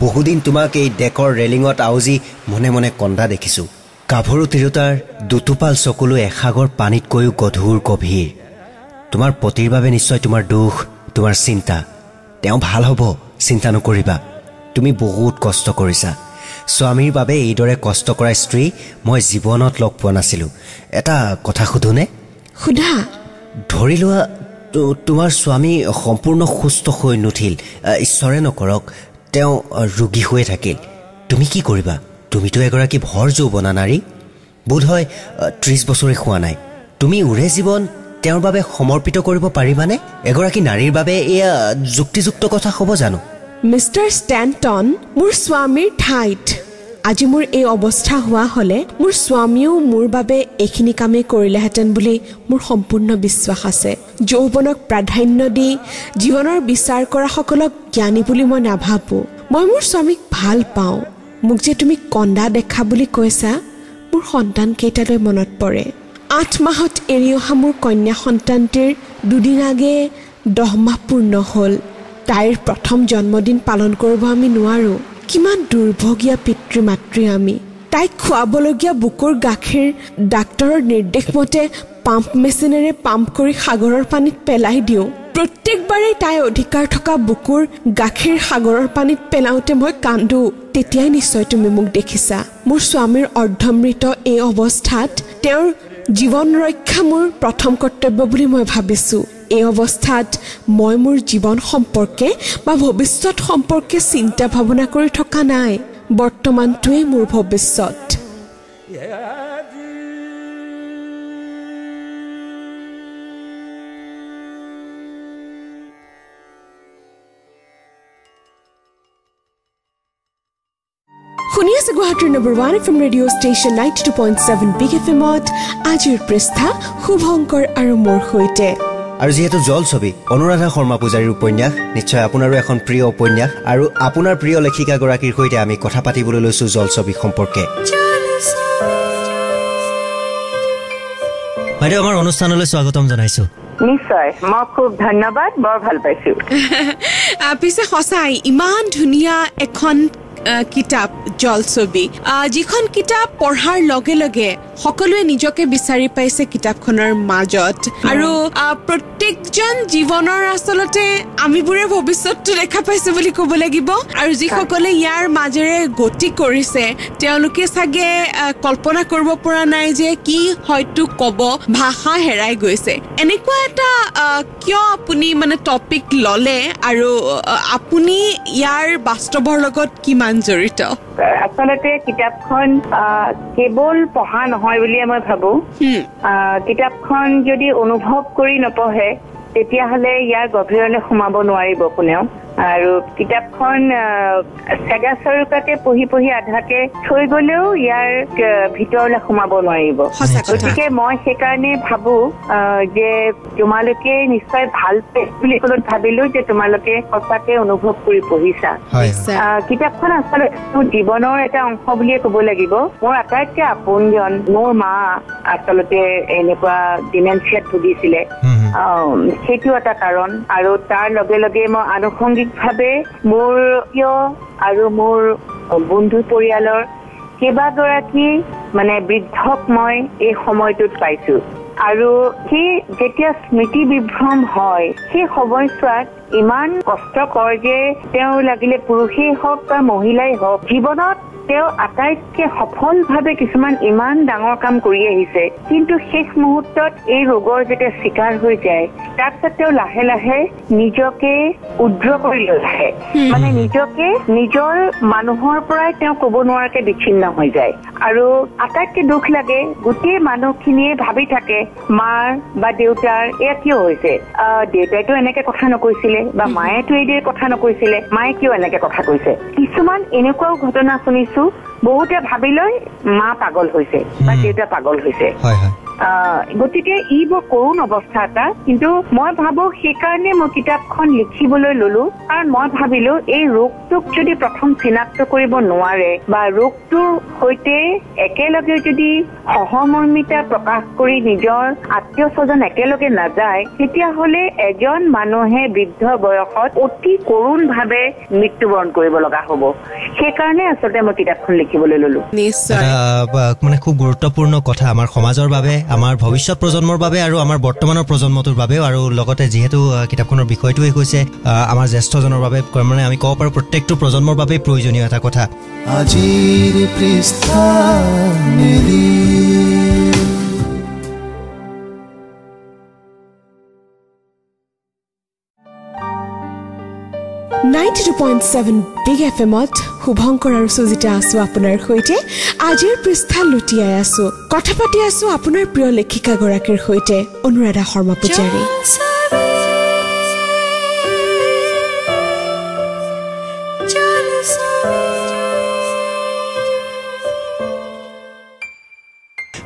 Speaker 1: বহুদিন তোমাক এই ডেকৰ ৰেলিঙত আউজি মনে মনে কন্দা দেখিছো গাভৰু তিৰোতাৰ দুটুপাল চকুলৈ এসাগৰ পানীতকৈও গধুৰ গভীৰ তোমাৰ পতিৰ বাবে নিশ্চয় তোমাৰ দুখ তোমাৰ চিন্তা তেওঁ ভাল হ'ব চিন্তা নকৰিবা তুমি বহুত কষ্ট কৰিছা স্বামীৰ বাবে এইদৰে কষ্ট কৰা স্ত্ৰী মই জীৱনত লগ পোৱা নাছিলোঁ। এটা কথা সুধোনে?
Speaker 2: সোধা।
Speaker 1: ধৰি লোৱা তোমাৰ স্বামী সম্পূৰ্ণ সুস্থ হৈ নুঠিল, ঈশ্বৰে নকৰক তেওঁ ৰোগী হৈ থাকিল, তুমি কি কৰিবা? তুমিতো এগৰাকী ভৰ যৌৱনা নাৰী, বোধহয় 30 বছৰে হোৱা নাই। তুমি উৰে জীৱন তেওঁৰ বাবে সমৰ্পিত কৰিব পাৰিবানে? এগৰাকী নাৰীৰ বাবে এয়া যুক্তিযুক্ত কথা হ'ব জানো?
Speaker 2: মিষ্টাৰ ষ্টেণ্টন, মোৰ স্বামীৰ ঠাইত আজি মোৰ এই অৱস্থা হোৱা হ'লে মোৰ স্বামীও মোৰ বাবে এইখিনি কামেই কৰিলেহেঁতেন বুলি মোৰ সম্পূৰ্ণ বিশ্বাস আছে। যৌৱনক প্ৰাধান্য দি জীৱনৰ বিচাৰ কৰাসকলক জ্ঞানী বুলি মই নাভাবোঁ। মই মোৰ স্বামীক ভাল পাওঁ। মোক যে তুমি কন্দা দেখা বুলি কৈছা, মোৰ সন্তানকেইটালৈ মনত পৰে। 8 মাহত এৰি অহা মোৰ কন্যা সন্তানটিৰ দুদিন আগে 10 মাহ পূৰ্ণ হ'ল। তাইৰ প্ৰথম জন্মদিন পালন কৰিব আমি নোৱাৰোঁ। কিমান দুৰ্ভগীয়া পিতৃ মাতৃ আমি। তাইক খুৱাবলগীয়া বুকুৰ গাখীৰ ডাক্তৰৰ নিৰ্দেশ মতে পাম্প মেচিনেৰে পাম্প কৰি সাগৰৰ পানীত পেলাই দিওঁ। প্ৰত্যেকবাৰেই তাই অধিকাৰ থকা বুকুৰ গাখীৰ সাগৰৰ পানীত পেলাওঁতে মই কান্দো। তেতিয়াই নিশ্চয় তুমি মোক দেখিছা। মোৰ স্বামীৰ অৰ্ধমৃত এই অৱস্থাত তেওঁৰ জীৱন ৰক্ষা মোৰ প্ৰথম কৰ্তব্য বুলি মই ভাবিছোঁ। এই অৱস্থাত মই মোৰ জীৱন সম্পৰ্কে বা ভৱিষ্যত সম্পৰ্কে চিন্তা ভাৱনা কৰি থকা নাই। বৰ্তমানটোৱেই মোৰ ভৱিষ্যত। শুনি আছে গুৱাহাটীৰ number 1 FM radio' station 92.7 big এফএমত আজিৰ পৃষ্ঠা শুভংকৰ আৰু মোৰ সৈতে।
Speaker 1: আৰু যিহেতু জলছবি অনুৰাধা শৰ্মা পূজাৰীৰ উপন্যাস, নিশ্চয় আপোনাৰো এখন প্ৰিয় উপন্যাস, আৰু আপোনাৰ প্ৰিয় লেখিকাগৰাকীৰ সৈতে আমি কথা পাতিবলৈ লৈছোঁ জলছবি সম্পৰ্কে। বাইদেউ, আমাৰ অনুষ্ঠানলৈ স্বাগতম জনাইছোঁ।
Speaker 5: নিশ্চয়, মই খুব ধন্যবাদ, বৰ ভাল পাইছোঁ।
Speaker 2: পিছে সঁচাই ইমান ধুনীয়া এখন কিতাপ জলছবি, যিখন কিতাপ পঢ়াৰ লগে লগে সকলোৱে নিজকে বিচাৰি পাইছে কিতাপখনৰ মাজত। আৰু প্ৰত্যেকজন জীৱনৰ আচলতে আমিবোৰে ভৱিষ্যতটো দেখা পাইছে বুলি ক'ব লাগিব। আৰু যিসকলে ইয়াৰ মাজেৰে গতি কৰিছে তেওঁলোকে চাগে কল্পনা কৰিব পৰা নাই যে কি হয়তো ক'ব, ভাষা হেৰাই গৈছে। এনেকুৱা এটা কিয় আপুনি মানে টপিক ল'লে আৰু আপুনি ইয়াৰ বাস্তৱৰ লগত কিমান জড়িত?
Speaker 5: আচলতে কিতাপখন কেৱল পঢ়া নহয় বুলিয়ে মই ভাবো। কিতাপখন যদি অনুভৱ কৰি নপঢ়ে তেতিয়াহ'লে ইয়াৰ গভীৰলৈ সোমাব নোৱাৰিব কোনেও। আৰু কিতাপখন চেগা চৰুকাতে পঢ়ি পঢ়ি আধাতে থৈ গলেও ইয়াৰ ভিতৰলৈ সোমাব নোৱাৰিব। গতিকে মই সেইকাৰণে ভাবো যে তোমালোকে নিশ্চয় ভাল পাইছে বুলি ক'লত ভাবিলো যে তোমালোকে সঁচাকে অনুভৱ কৰি পঢ়িছা। কিতাপখন আচলতে মোৰ জীৱনৰ এটা অংশ বুলিয়ে ক'ব লাগিব। মোৰ আটাইতকৈ আপোনজন মোৰ মা আচলতে এনেকুৱা ডিমেনচিয়াত ভুগিছিলে, সেইটো এটা কাৰণ। আৰু তাৰ লগে লগে মই আনুষংগিকভাৱে মোৰ প্ৰিয় আৰু মোৰ বন্ধু পৰিয়ালৰ কেইবাগৰাকী মানে বৃদ্ধক মই এই সময়টোত পাইছো। আৰু সেই যেতিয়া স্মৃতি বিভ্ৰম হয় সেই সময়ছোৱাত ইমান কষ্টকৰ যে তেওঁ লাগিলে পুৰুষেই হওক বা মহিলাই হওক জীৱনত তেওঁ আটাইতকৈ সফলভাৱে কিছুমান ইমান ডাঙৰ কাম কৰি আহিছে, কিন্তু শেষ মুহূৰ্তত এই ৰোগৰ যেতিয়া চিকাৰ হৈ যায় তাৰপিছত তেওঁ লাহে লাহে নিজকে উদ্ৰ কৰি লয়, মানে নিজকে নিজৰ মানুহৰ পৰাই তেওঁ ক'ব নোৱাৰাকে বিচ্ছিন্ন হৈ যায়। আৰু আটাইতকৈ দুখ লাগে গোটেই মানুহখিনিয়ে ভাবি থাকে মাৰ বা দেউতাৰ এয়া কিয় হৈছে, দেউতাইতো এনেকে কথা নকৈছিলে বা মায়েতো এইদৰে কথা নকৈছিলে, মায়ে কিয় এনেকে কথা কৈছে। কিছুমান এনেকুৱাও ঘটনা শুনিছো বহুতে ভাবি লয় মা পাগল হৈছে বা দেউতা পাগল হৈছে। গতিকে ই বৰ কৰুণ অৱস্থা এটা। কিন্তু মই ভাবো সেইকাৰণে মই কিতাপখন লিখিবলৈ ললো, কাৰণ মই ভাবিলো এই ৰোগটোক যদি প্ৰথম চিনাক্ত কৰিব নোৱাৰে বা ৰোগটোৰ সৈতে একেলগে যদি সহমৰ্মিতা প্ৰকাশ কৰি নিজৰ আত্মীয় স্বজন একেলগে নাযায় তেতিয়াহ'লে এজন মানুহে বৃদ্ধ বয়সত অতি কৰুণভাৱে মৃত্যুবৰণ কৰিব লগা হ'ব। সেইকাৰণে আচলতে মই কিতাপখন লিখিবলৈ ললো।
Speaker 1: মানে খুব গুৰুত্বপূৰ্ণ কথা আমাৰ সমাজৰ বাবে আমাৰ ভৱিষ্যত প্ৰজন্মৰ বাবে আৰু আমাৰ বৰ্তমানৰ প্ৰজন্মটোৰ বাবেও আৰু লগতে যিহেতু কিতাপখনৰ বিষয়টোৱে কৈছে আমাৰ জ্যেষ্ঠজনৰ বাবে মানে আমি ক'ব পাৰোঁ প্ৰত্যেকটো প্ৰজন্মৰ বাবে প্ৰয়োজনীয় এটা কথা
Speaker 3: আজিৰ পৃষ্ঠা মেলি
Speaker 2: 92.7 বিগ এফএমত শুভংকৰ আৰু সুজিতা আছো আপোনাৰ সৈতে আজিৰ পৃষ্ঠা লুটিয়াই আছো কথা পাতি আছো আপোনাৰ প্ৰিয় লেখিকা গৰাকীৰ সৈতে অনুৰাধা শৰ্মা পূজাৰী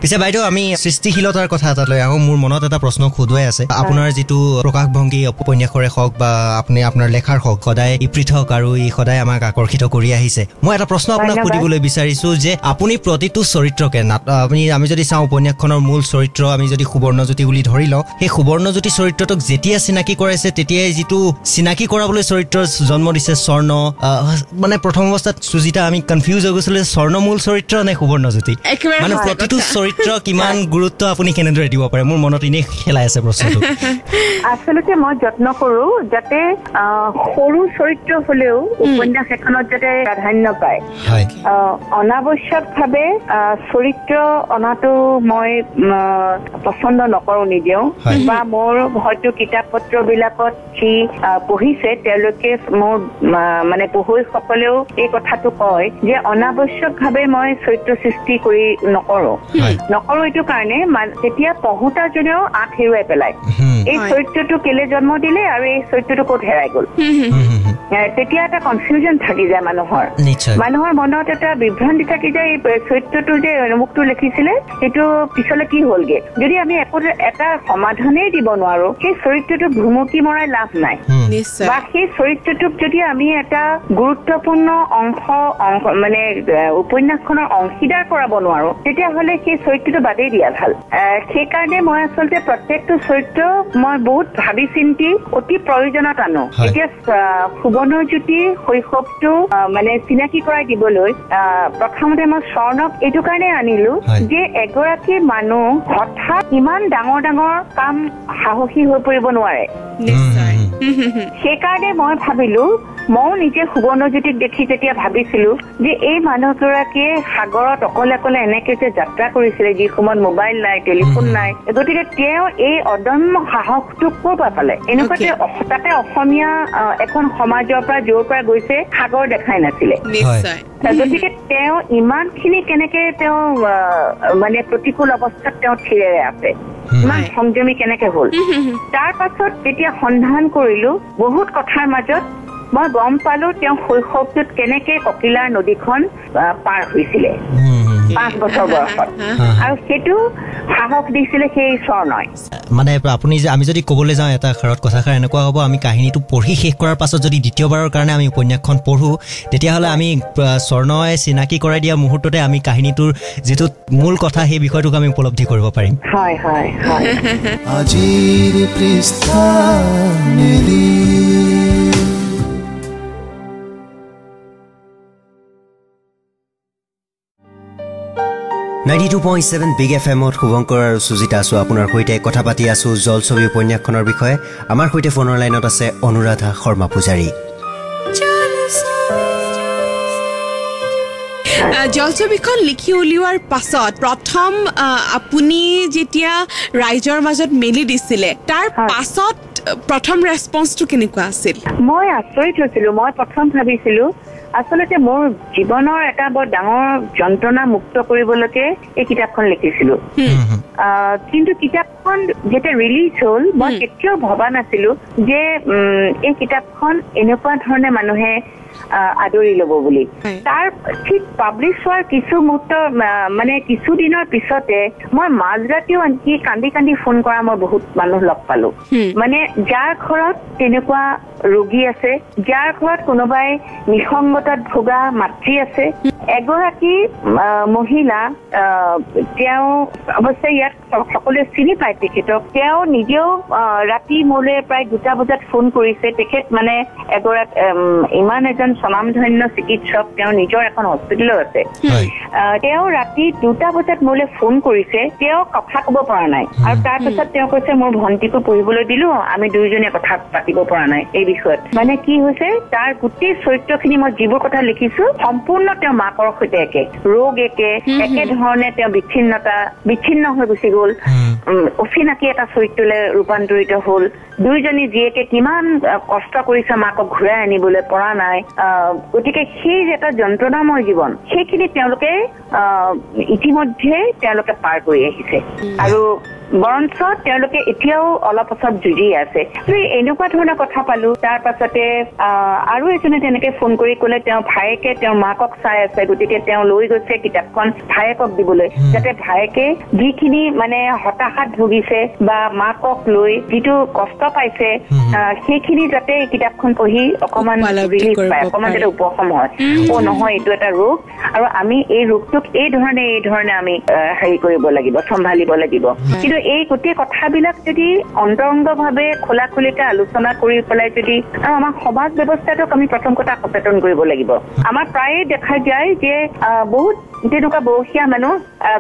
Speaker 1: পিছে বাইদেউ আমি সৃষ্টিশীলতাৰ কথা এটা লৈ আহোঁ মোৰ মনত এটা প্ৰশ্ন খুদুৱাই আছে আপোনাৰ যিটো প্ৰকাশভংগী উপন্যাসৰে হওক বা আপুনি আপোনাৰ লেখাৰ হওক সদায় ই পৃথক আৰু ই সদায় আমাক আকৰ্ষিত কৰি আহিছে মই এটা প্ৰশ্ন আপোনাক সুধিবলৈ বিচাৰিছো যে আপুনি প্ৰতিটো চৰিত্ৰকে আমি যদি চাওঁ উপন্যাসখনৰ মূল চৰিত্ৰ আমি যদি সুবৰ্ণজ্যোতি বুলি ধৰি লওঁ সেই সুবৰ্ণজ্যোতি চৰিত্ৰটোক যেতিয়া চিনাকি কৰাইছে তেতিয়াই যিটো চিনাকি কৰাবলৈ চৰিত্ৰৰ জন্ম দিছে স্বৰ্ণ মানে প্ৰথম অৱস্থাত সুজিতা আমি কনফিউজ হৈ গৈছিলো স্বৰ্ণ মূল চৰিত্ৰ নে সুবৰ্ণজ্যোতি মানে প্ৰতিটো কিমান গুৰুত্ব আপুনি কেনেদৰে দিব পাৰে মোৰ মনত ইনে খেলাই আছে প্ৰশ্নটো
Speaker 5: আসলতে মই যত্ন কৰো যাতে সৰু চৰিত্ৰ হলেও উপন্যাস এখনত যাতে প্ৰাধান্য পায় অনাৱশ্যকভাৱে চৰিত্ৰ অনাটো মই পছন্দ নকৰো নিদিওঁ বা মোৰ হয়তো কিতাপ পত্ৰবিলাকত যি পঢ়িছে তেওঁলোকে মোৰ মানে পঢ়ুৱৈসকলেও এই কথাটো কয় যে অনাৱশ্যকভাৱে মই চৰিত্ৰ সৃষ্টি কৰি নকৰো এইটো কাৰণে তেতিয়া পঢ়োতাজনেও আঠ হেৰুৱাই পেলায় এই চৰিত্ৰটো কেলে জন্ম দিলে আৰু এই চৰিত্ৰটো ক'ত হেৰাই গ'ল তেতিয়া এটা কনফিউজন থাকি যায় মানুহৰ মনত এটা বিভ্ৰান্তি থাকি যায় এই চৰিত্ৰটো যে অমুকটো লিখিছিলে সেইটো পিছলে কি হ'লগে যদি আমি এটা সমাধানেই দিব নোৱাৰো সেই চৰিত্ৰটো ভুমুকি মৰাই লাভ নাই বা সেই চৰিত্ৰটোক যদি আমি এটা গুৰুত্বপূৰ্ণ অংশ মানে উপন্যাসখনৰ অংশীদাৰ কৰাব নোৱাৰো তেতিয়াহ'লে সেই চৰিত্ৰটো বাদেই দিয়া ভাল সেইকাৰণে মই আচলতে প্ৰত্যেকটো চৰিত্ৰ মই বহুত ভাবি চিন্তি অতি প্ৰয়োজনত আনো এতিয়া সুবৰ্ণজ্যোতি শৈশৱটো মানে চিনাকি কৰাই দিবলৈ প্ৰথমতে মই স্বৰ্ণক এইটো কাৰণে আনিলো যে এগৰাকী মানুহ হঠাৎ ইমান ডাঙৰ ডাঙৰ কাম সাহসী হৈ পৰিব নোৱাৰে সেইকাৰণে মই ভাবিলো মই নিজে সুবৰ্ণজ্যোতিক দেখি যেতিয়া ভাবিছিলো যে এই মানুহগৰাকীয়ে সাগৰত অকলে অকলে এনেকে যে যাত্ৰা কৰিছিলে যি সময়ত মোবাইল নাই টেলিফোন নাই গতিকে তেওঁ এই অদম্য সাহসটো ক'ৰ পৰা পালে এনেকুৱাতে তাতে অসমীয়া এখন সমাজৰ পৰা য'ৰ পৰা গৈছে সাগৰ দেখাই নাছিলে গতিকে তেওঁ ইমানখিনি কেনেকে তেওঁ মানে প্ৰতিকূল অৱস্থাত তেওঁ থিৰেৰে আছে ইমান সংযমী কেনেকে হ'ল তাৰ পাছত যেতিয়া সন্ধান কৰিলো বহুত কথাৰ মাজত মই গম পালো তেওঁ শৈশৱটোত কেনেকে ককিলাৰ নদীখন পাৰ হৈছিলে 5 বছৰ বয়সত আৰু সেইটো সাহস দিছিলে সেই স্বৰ্ণই
Speaker 1: মানে আপুনি যে আমি যদি ক'বলৈ যাওঁ এটা খাৰত কথাষাৰ এনেকুৱা হ'ব আমি কাহিনীটো পঢ়ি শেষ কৰাৰ পাছত যদি দ্বিতীয়বাৰৰ কাৰণে আমি উপন্যাসখন পঢ়ো তেতিয়াহ'লে আমি স্বৰ্ণই চিনাকি কৰাই দিয়া মুহূৰ্ততে আমি কাহিনীটোৰ যিটো মূল কথা সেই বিষয়টোক আমি উপলব্ধি কৰিব পাৰিম
Speaker 5: হয় হয় হয়
Speaker 3: আজিৰ পৃষ্ঠা মেলি
Speaker 1: 92.7 বিগ এফএমত শুভংকৰ আৰু সুজিতা আছো আপোনাৰ সৈতে কথা পাতি আছো জলছবি উপন্যাসখনৰ বিষয়ে আমাৰ সৈতে ফোনৰ লাইনত আছে অনুৰাধা শৰ্মা পূজাৰী
Speaker 2: জলছবিখন লিখি উলিওৱাৰ পাছত প্ৰথম আপুনি যেতিয়া ৰাইজৰ মাজত মেলি দিছিলে তাৰ পাছত প্ৰথম ৰেছপন্সটো কেনেকুৱা আছিল
Speaker 5: মই আচৰিত হৈছিলো মই প্ৰথম ভাবিছিলো আসলতে মোৰ জীৱনৰ এটা বৰ ডাঙৰ যন্ত্ৰণা মুক্ত কৰিবলৈকে এই কিতাপখন লিখিছিলো কিন্তু কিতাপখন যেতিয়া ৰিলিজ হ'ল মই কেতিয়াও ভবা নাছিলো যে এই কিতাপখন এনেকুৱা ধৰণে মানুহে আদৰি ল'ব বুলি তাৰ ঠিক পাব্লিছ হোৱাৰ কিছু মুহূৰ্ত মানে কিছুদিনৰ পিছতে মই মাজৰাতিও আনকি কান্দি কান্দি ফোন কৰা মই বহুত মানুহ লগ পালো মানে যাৰ ঘৰত তেনেকুৱা ৰোগী আছে যাৰ ঘৰত কোনোবাই নিসংগতাত ভোগা মাতৃ আছে এগৰাকী মহিলা তেওঁ অৱশ্যে ইয়াত সকলোৱে চিনি পায় তেখেতক তেওঁ নিজেও ৰাতি মোলৈ প্ৰায় 2টা বজাত ফোন কৰিছে তেখেত মানে এগৰাকী ইমান এজন স্বনামধন্য চিকিৎসক তেওঁ নিজৰ এখন হস্পিটেলত আছে তেওঁ ৰাতি 2টা বজাত মোলৈ ফোন কৰিছে তেওঁ কথা ক'ব পৰা নাই আৰু তাৰপিছত তেওঁ কৈছে মোৰ ভণ্টিকো পঢ়িবলৈ দিলো আমি দুইজনে কথা পাতিব পৰা নাই এই বিষয়ত মানে কি হৈছে তাৰ গোটেই চৰিত্ৰখিনি মই যিবোৰ কথা লিখিছো সম্পূৰ্ণ তেওঁ মাকৰ সৈতে একে ৰোগ একে ধৰণে তেওঁ বিচ্ছিন্ন হৈ গুচি গ'ল অচিনাকি এটা চৰিত্ৰলৈ ৰূপান্তৰিত হ'ল দুইজনী জীয়েকে কিমান কষ্ট কৰিছে মাকক ঘূৰাই আনিবলৈ পৰা নাই গতিকে সেই যে এটা যন্ত্ৰণাময় জীৱন সেইখিনি তেওঁলোকে ইতিমধ্যে তেওঁলোকে পাৰ কৰি আহিছে আৰু বৰঞ্চ তেওঁলোকে এতিয়াও অলপ অলপ যুঁজি আছে এনেকুৱা ধৰণৰ কথা পালো তাৰ পাছতে আৰু এজনে তেনেকে ফোন কৰি ক'লে তেওঁ ভায়েকে তেওঁৰ মাকক চাই আছে গতিকে তেওঁ লৈ গৈছে কিতাপখন ভায়েকক দিবলৈ যাতে ভায়েকে যিখিনি মানে হতাশাত ভুগিছে বা মাকক লৈ যিটো কষ্ট পাইছে সেইখিনি যাতে কিতাপখন পঢ়ি অকমান ৰিলিফ পায় অকমান যাতে উপশম হয় নহয় এইটো এটা ৰোগ আৰু আমি এই ৰোগটোক এই ধৰণে আমি হেৰি কৰিব লাগিব চম্ভালিব লাগিব কিন্তু এই গোটেই কথাবিলাক যদি অন্তৰংগভাৱে খোলাখুলিকে আলোচনা কৰি পেলাই যদি আমাৰ সমাজ ব্যৱস্থাটোক আমি প্ৰথম কথা সচেতন কৰিব লাগিব আমাৰ প্ৰায়ে দেখা যায় যে বহুত তেনেকুৱা বয়সীয়া মানুহ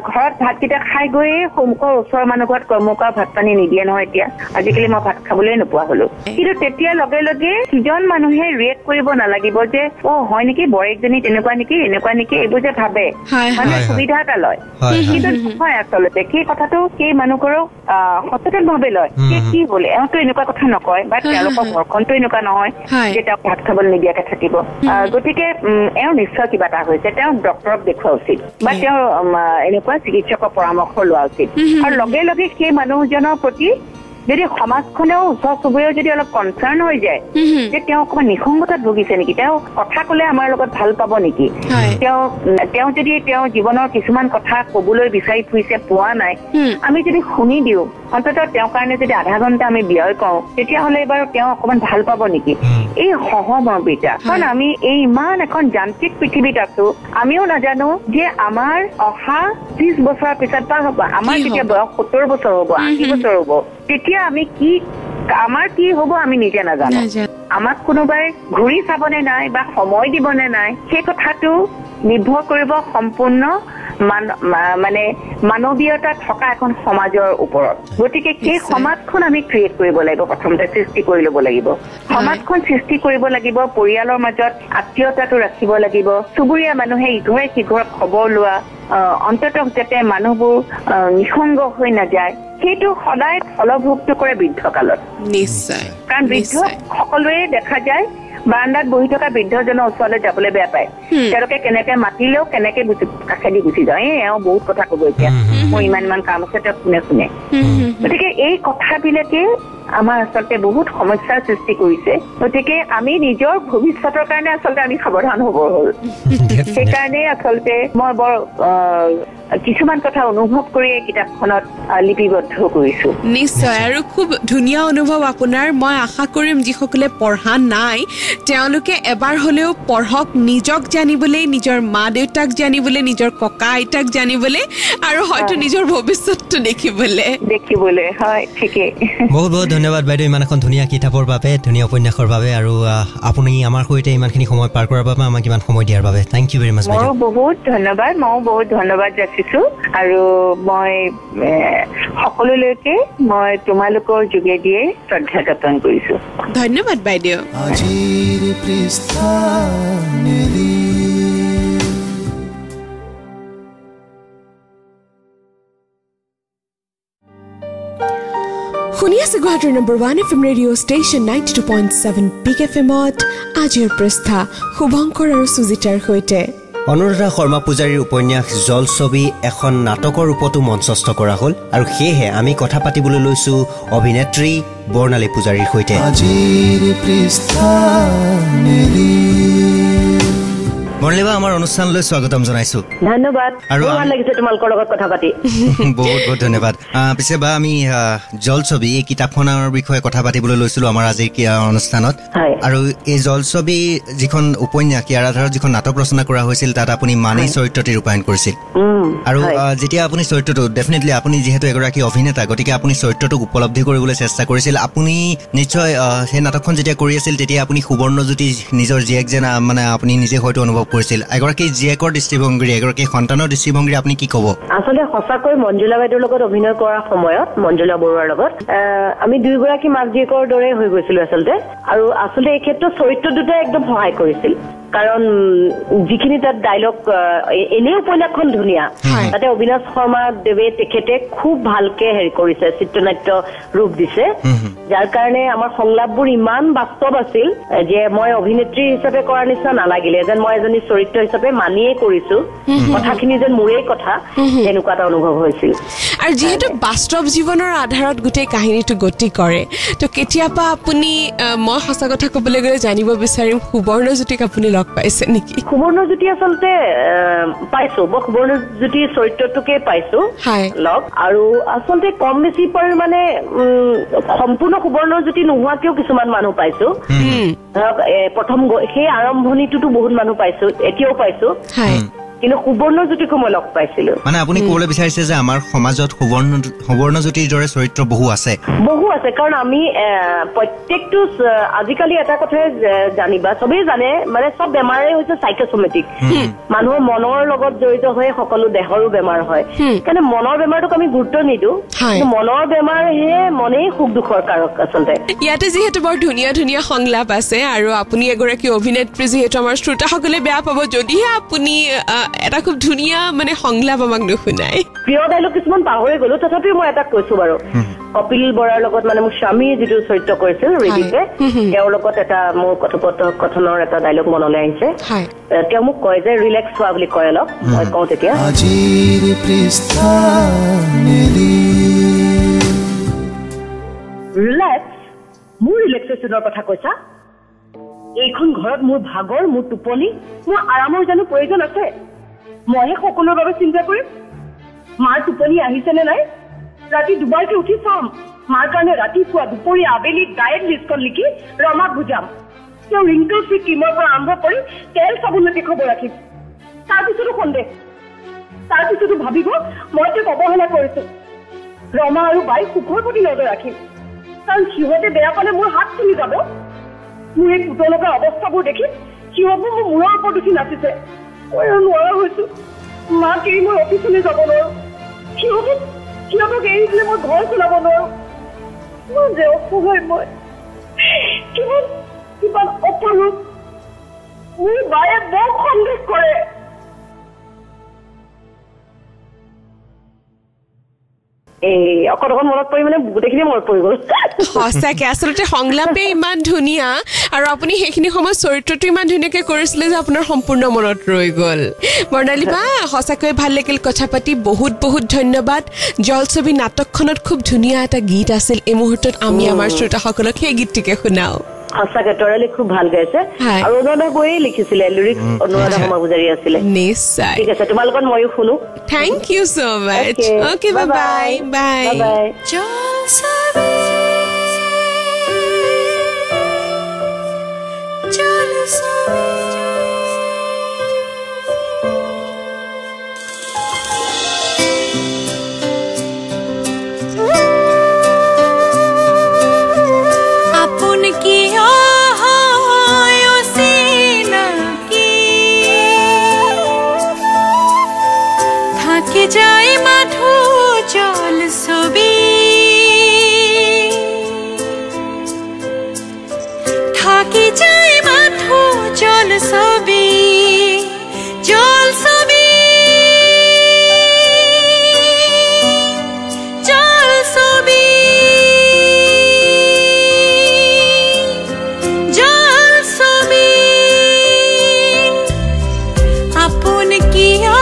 Speaker 5: ঘৰত ভাতকেইটা খাই গৈয়ে সন্মুখৰ ওচৰৰ মানুহ ঘৰত কৰ্মকাৰ ভাত পানী নিদিয়ে নহয় এতিয়া আজিকালি মই ভাত খাবলৈ নোপোৱা হলো কিন্তু তেতিয়া লগে লগে সিজন মানুহে ৰিয়েক্ট কৰিব নালাগিব যে হয় নেকি বোৱাৰীজনী তেনেকুৱা নেকি এনেকুৱা নেকি এইবোৰ যে ভাবে মানে সুবিধা এটা লয় কিন্তু নহয় আচলতে সেই কথাটো সেই মানুহঘৰক সচেতন ভাৱে লয় কি বোলে এওঁতো এনেকুৱা কথা নকয় বা তেওঁলোকৰ ঘৰখনতো এনেকুৱা নহয় যে তেওঁক ভাত খাবলৈ নিদিয়াকে থাকিব গতিকে এওঁ নিশ্চয় কিবা এটা হৈছে তেওঁ ডক্তৰক দেখুওৱা উচিত বা তেওঁ এনেকুৱা চিকিৎসকৰ পৰামৰ্শ লোৱা উচিত আৰু লগে লগে সেই মানুহজনৰ প্ৰতি যদি সমাজখনেও ওচৰ চুবুৰীয়াও যদি অলপ কনচাৰ্ণ হৈ যায় যে তেওঁ অকমান নিসংগতাত ভুগিছে নেকি তেওঁ কথা ক'লে আমাৰ লগত ভাল পাব নেকি তেওঁ যদি তেওঁ জীৱনৰ কিছুমান কথা কবলৈ বিচাৰি ফুৰিছে পোৱা নাই আমি যদি শুনি দিওঁ অন্ততঃ তেওঁৰ কাৰণে যদি আধা ঘণ্টা আমি ব্যয় কৰোঁ তেতিয়াহ'লে বাৰু তেওঁ অকমান ভাল পাব নেকি এই সহমৰ্মিতা কাৰণ আমি এই ইমান এখন যান্ত্ৰিক পৃথিৱীত আছো আমিও নাজানো যে আমাৰ অহা 30 বছৰৰ পিছত বা হ'ব আমাৰ যেতিয়া বয়স 70 বছৰ হ'ব 80 বছৰ হ'ব তেতিয়া আমি আমাৰ কি হ'ব আমি নিজে নাজানো আমাক কোনোবাই ঘূৰি চাবনে নাই বা সময় দিবনে নাই সেই কথাটো নিৰ্ভৰ কৰিব সম্পূৰ্ণ মানে মানৱীয়তা থকা এখন সমাজৰ ওপৰত গতিকে সেই সমাজখন আমি ক্ৰিয়েট কৰিব লাগিব প্ৰথমতে সৃষ্টি কৰি ল'ব লাগিব সমাজখন সৃষ্টি কৰিব লাগিব পৰিয়ালৰ মাজত আত্মীয়তাটো ৰাখিব লাগিব চুবুৰীয়া মানুহে ইঘৰে সিঘৰক খবৰ লোৱা অন্ততঃ যাতে মানুহবোৰ নিসংগ হৈ নাযায় সেইটো সদায় ফলভোগটো কৰে বৃদ্ধকালত নিশ্চয় কাৰণ বৃদ্ধ সকলোৱে দেখা যায় বাৰান্দাত বহি থকা বৃদ্ধজনৰ ওচৰলৈ যাবলৈ বেয়া পায় তেওঁলোকে কেনেকে মাতিলেও কেনেকে কাষেদি গুচি যায় এওঁ বহুত কথা ক'ব এতিয়া মোৰ ইমান কাম আছে তেওঁ শুনে গতিকে এই কথাবিলাকে আমাৰ আচলতে বহুত সমস্যাৰ সৃষ্টি কৰিছে গতিকে আমি নিজৰ ভৱিষ্যতৰ কাৰণে আচলতে আমি সাৱধান হ'ব হ'ল সেইকাৰণে আচলতে মই বৰ কিছুমান কথা অনুভৱ কৰি এই কিতাপখনত লিপিবদ্ধ কৰিছো
Speaker 2: নিশ্চয় আৰু খুব ধুনীয়া অনুভৱ আপোনাৰ মই আশা কৰিম যিসকলে পঢ়া নাই তেওঁলোকে এবাৰ হলেও পঢ়ক নিজক জানিবলৈ নিজৰ মা দেউতাক জানিবলৈ নিজৰ ককা আইতাক জানিবলৈ আৰু হয়তো নিজৰ ভৱিষ্যতটো দেখিবলৈ হয় ঠিকে
Speaker 1: বহুত বহুত ধন্যবাদ বাইদেউ ইমান এখন ধুনীয়া কিতাপৰ বাবে ধুনীয়া উপন্যাসৰ বাবে আৰু আপুনি আমাৰ সৈতে ইমানখিনি সময় পাৰ কৰাৰ বাবে আমাক ইমান সময় দিয়াৰ বাবে থেংক ইউ ভেৰি মাছ বাইদেউ
Speaker 5: বহুত ধন্যবাদ যাচিছো আৰু মই সকলোলৈকে মই তোমালোকৰ যোগেদিয়ে শ্ৰদ্ধা জ্ঞাপন কৰিছো
Speaker 2: ধন্যবাদ বাইদেউ
Speaker 3: আজিৰ পৃষ্ঠা মেলি
Speaker 2: শুনি আছে গুৱাহাটীৰ নম্বৰ 1 FM ৰেডিঅ' ষ্টেচন 92.7 পিক এফএমত আজিৰ পৃষ্ঠা শুভংকৰ আৰু সুজিতাৰ সৈতে
Speaker 1: অনুৰাধা শৰ্মা পূজাৰীৰ উপন্যাস জলছবি এখন নাটকৰ ৰূপতো মঞ্চস্থ কৰা হ'ল আৰু সেয়েহে আমি কথা পাতিবলৈ লৈছো অভিনেত্ৰী বৰ্ণালী পূজাৰীৰ সৈতে
Speaker 3: আজিৰ পৃষ্ঠা মেলি
Speaker 1: বৰ্ণালী বা আমাৰ অনুষ্ঠানলৈ স্বাগতম জনাইছো
Speaker 6: ধন্যবাদ আৰু ভাল লাগিছে তোমালোকৰ লগত কথা পাতি
Speaker 1: বহুত বহুত ধন্যবাদ পিছে বা আমি জলছবি এই কিতাপখনৰ বিষয়ে কথা পাতিবলৈ লৈছিলো আমাৰ আজিৰ অনুষ্ঠানত আৰু এই জলছবি যিখন উপন্যাস ইয়াৰ আধাৰত যিখন নাটক ৰচনা কৰা হৈছিল তাত আপুনি মানি চৰিত্ৰটি ৰূপায়ণ কৰিছিল আৰু যেতিয়া আপুনি চৰিত্ৰটো ডেফিনেটলি আপুনি যিহেতু এগৰাকী অভিনেতা গতিকে আপুনি চৰিত্ৰটোক উপলব্ধি কৰিবলৈ চেষ্টা কৰিছিল আপুনি নিশ্চয় সেই নাটকখন যেতিয়া কৰি আছিল তেতিয়া আপুনি সুবৰ্ণজ্যোতি নিজৰ জীয়েক যেন মানে আপুনি নিজে হয়তো অনুভৱ কৰিছিল এগৰাকী জীয়েকৰ দৃষ্টিভংগী এগৰাকী সন্তানৰ দৃষ্টিভংগী আপুনি কি ক'ব
Speaker 6: আচলতে সঁচাকৈ মঞ্জুলা বাইদেউৰ লগত অভিনয় কৰাৰ সময়ত মঞ্জুলা বৰুৱাৰ লগত আমি দুয়োগৰাকী মাক জীয়েকৰ দৰে হৈ গৈছিলো আচলতে আৰু আচলতে এই ক্ষেত্ৰত চৰিত্ৰ দুটাই একদম সহায় কৰিছিল কাৰণ যিখিনি তাত ডাইলগ এনে উপন্যাসখন ধুনীয়া তাতে অবিনাশ শৰ্মা দেৱে তেখেতে খুব ভালকে হেৰি কৰিছে চিত্ৰনাট্য ৰূপ দিছে যাৰ কাৰণে আমাৰ সংলাপবোৰ ইমান বাস্তৱ আছিল যে মই অভিনেত্ৰী হিচাপে কৰাৰ নিচিনা নালাগিলে যেন মই এজনী চৰিত্ৰ হিচাপে মানিয়ে কৰিছো কথাখিনি যেন মোৰেই কথা এনেকুৱা এটা অনুভৱ হৈছিল
Speaker 2: আৰু যিহেতু বাস্তৱ জীৱনৰ আধাৰত গোটেই কাহিনীটো গতি কৰে তো কেতিয়াবা আপুনি মই সঁচা কথা ক'বলৈ গ'লে জানিব বিচাৰিম সুবৰ্ণজ্যোতিক আপুনি লগ পাইছে নেকি
Speaker 6: সুবৰ্ণজ্যোতি আচলতে পাইছো মই সুবৰ্ণজ্যোতিৰ চৰিত্ৰটোকে পাইছো লগ আৰু আচলতে কম বেছি পৰিমাণে সম্পূৰ্ণ সুবৰ্ণজ্যোতি নোহোৱাকেও কিছুমান মানুহ পাইছো ধৰক প্ৰথম সেই আৰম্ভণিটোতো বহুত মানুহ পাইছো এতিয়াও পাইছো কিন্তু সুবৰ্ণজ্যোতিকো মই লগ পাইছিলো
Speaker 1: মানে আপুনি ক'বলৈ বিচাৰিছে যে আমাৰ সমাজত সুবৰ্ণজ্যোতিৰ দৰে চৰিত্ৰ বহু আছে
Speaker 6: কাৰণ আমি প্ৰত্যেকটো আজিকালি এটা কথাই জানিবা চবেই জানে মানে চব বেমাৰে হৈছে সাইকোসোমেটিক মানুহৰ মনৰ লগত জড়িত হৈ সকলো দেহৰো বেমাৰ হয় কাৰণ মনৰ বেমাৰটোক আমি গুৰুত্ব নিদিওঁ কিন্তু মনৰ বেমাৰহে মনেই সুখ দুখৰ কাৰক আচলতে
Speaker 2: ইয়াতে যিহেতু বৰ ধুনীয়া ধুনীয়া সংলাপ আছে আৰু আপুনি এগৰাকী অভিনেত্ৰী যিহেতু আমাৰ শ্ৰোতাসকলে বেয়া পাব যদিহে আপুনি এটা খুব ধুনীয়া মানে সংলাপ আমাক নুশুনাই
Speaker 6: প্ৰিয় ডাইলগ কিছুমান পাহৰি গলো তথাপিও মই এটা কৈছো বাৰু কপিল বৰাৰ লগত মানে মোৰ স্বামী যিটো চৰিত্ৰ কৰিছিল ৰেডিকে তেওঁৰ লগত এটা মোৰ কথনৰ এটা ডাইলগ মনলৈ আহিছে তেওঁ মোক কয় যে ৰিলেক্স হোৱা বুলি কয় অলপ মই কওঁ তেতিয়া ৰিলেক্স মোৰ ৰিলেক্সেশ্যনৰ কথা কৈছা এইখন ঘৰত মোৰ ভাগৰ মোৰ টোপনি মোৰ আৰামৰ জানো প্ৰয়োজন আছে মইহে সকলোৰ বাবে চিন্তা কৰিম মাৰ টোপনি আহিছেনে নাই ৰাতি দুবাৰকে উঠি চাম মাৰ কাৰণে ৰাতিপুৱা দুপৰীয়া আবেলি ডায়েট লিষ্টখন লিখি ৰমাক বুজাম তেওঁ ৰিংকল ফ্ৰী ক্ৰীমৰ পৰা আৰম্ভ কৰি তেল চাবোনলৈকে খবৰ ৰাখিম তাৰপিছতো সন্দেহ তাৰপিছতো ভাবিব মই তেওঁক অৱহেলা কৰিছো ৰমা আৰু বাই সুখৰ প্ৰতি নজৰ ৰাখিম কাৰণ সিহঁতে বেয়া পালে মোৰ হাত চুলি যাব মোৰ এই পুতলগা অৱস্থাবোৰ দেখি সিহঁতবোৰ মোৰ মূৰৰ ওপৰত উঠি নাচিছে মই আৰু নোৱাৰা হৈছো মাক এৰি মই অফিচলৈ যাব নোৱাৰো সিহঁতক এৰি দিলে মই ঘৰ চলাব নোৱাৰো মই যে অসহায় মই কিমান অপৰূপ মোৰ বায়ে বৰ সন্দেহ কৰে অকণ মনত পৰি মানে গোটেইখিনি মনত পৰি গ'ল
Speaker 2: সঁচাকে আচলতে সংলাপে ইমান ধুনীয়া আৰু আপুনি সেইখিনি সময়ত চৰিত্ৰটো ইমান ধুনীয়াকে কৰিছিলে যে আপোনাৰ সম্পূৰ্ণ মনত ৰৈ গ'ল বৰ্ণালী বা সঁচাকৈ ভাল লাগিল কথা পাতি বহুত বহুত ধন্যবাদ জলছবি নাটকখনত খুব ধুনীয়া এটা গীত আছিল এই মুহূৰ্তত আমি আমাৰ শ্ৰোতাসকলক সেই গীতটিকে শুনাও
Speaker 6: সঁচাকে তৰালি খুব ভাল গাইছে আৰু অনুৰাধা বৈয়ে লিখিছিলে লিৰিক্স অনুৰাধা সমগুজাৰী আছিলে
Speaker 2: নিশ্চয়
Speaker 6: ঠিক আছে তোমাৰ লগত ময়ো শুনো
Speaker 2: thank you so much okay bye bye জলছবি
Speaker 7: যায় মাধু জলছবি থাকি যায় মাধু জলছবি জলছবি জলছবি জলছবি আপোন কিয়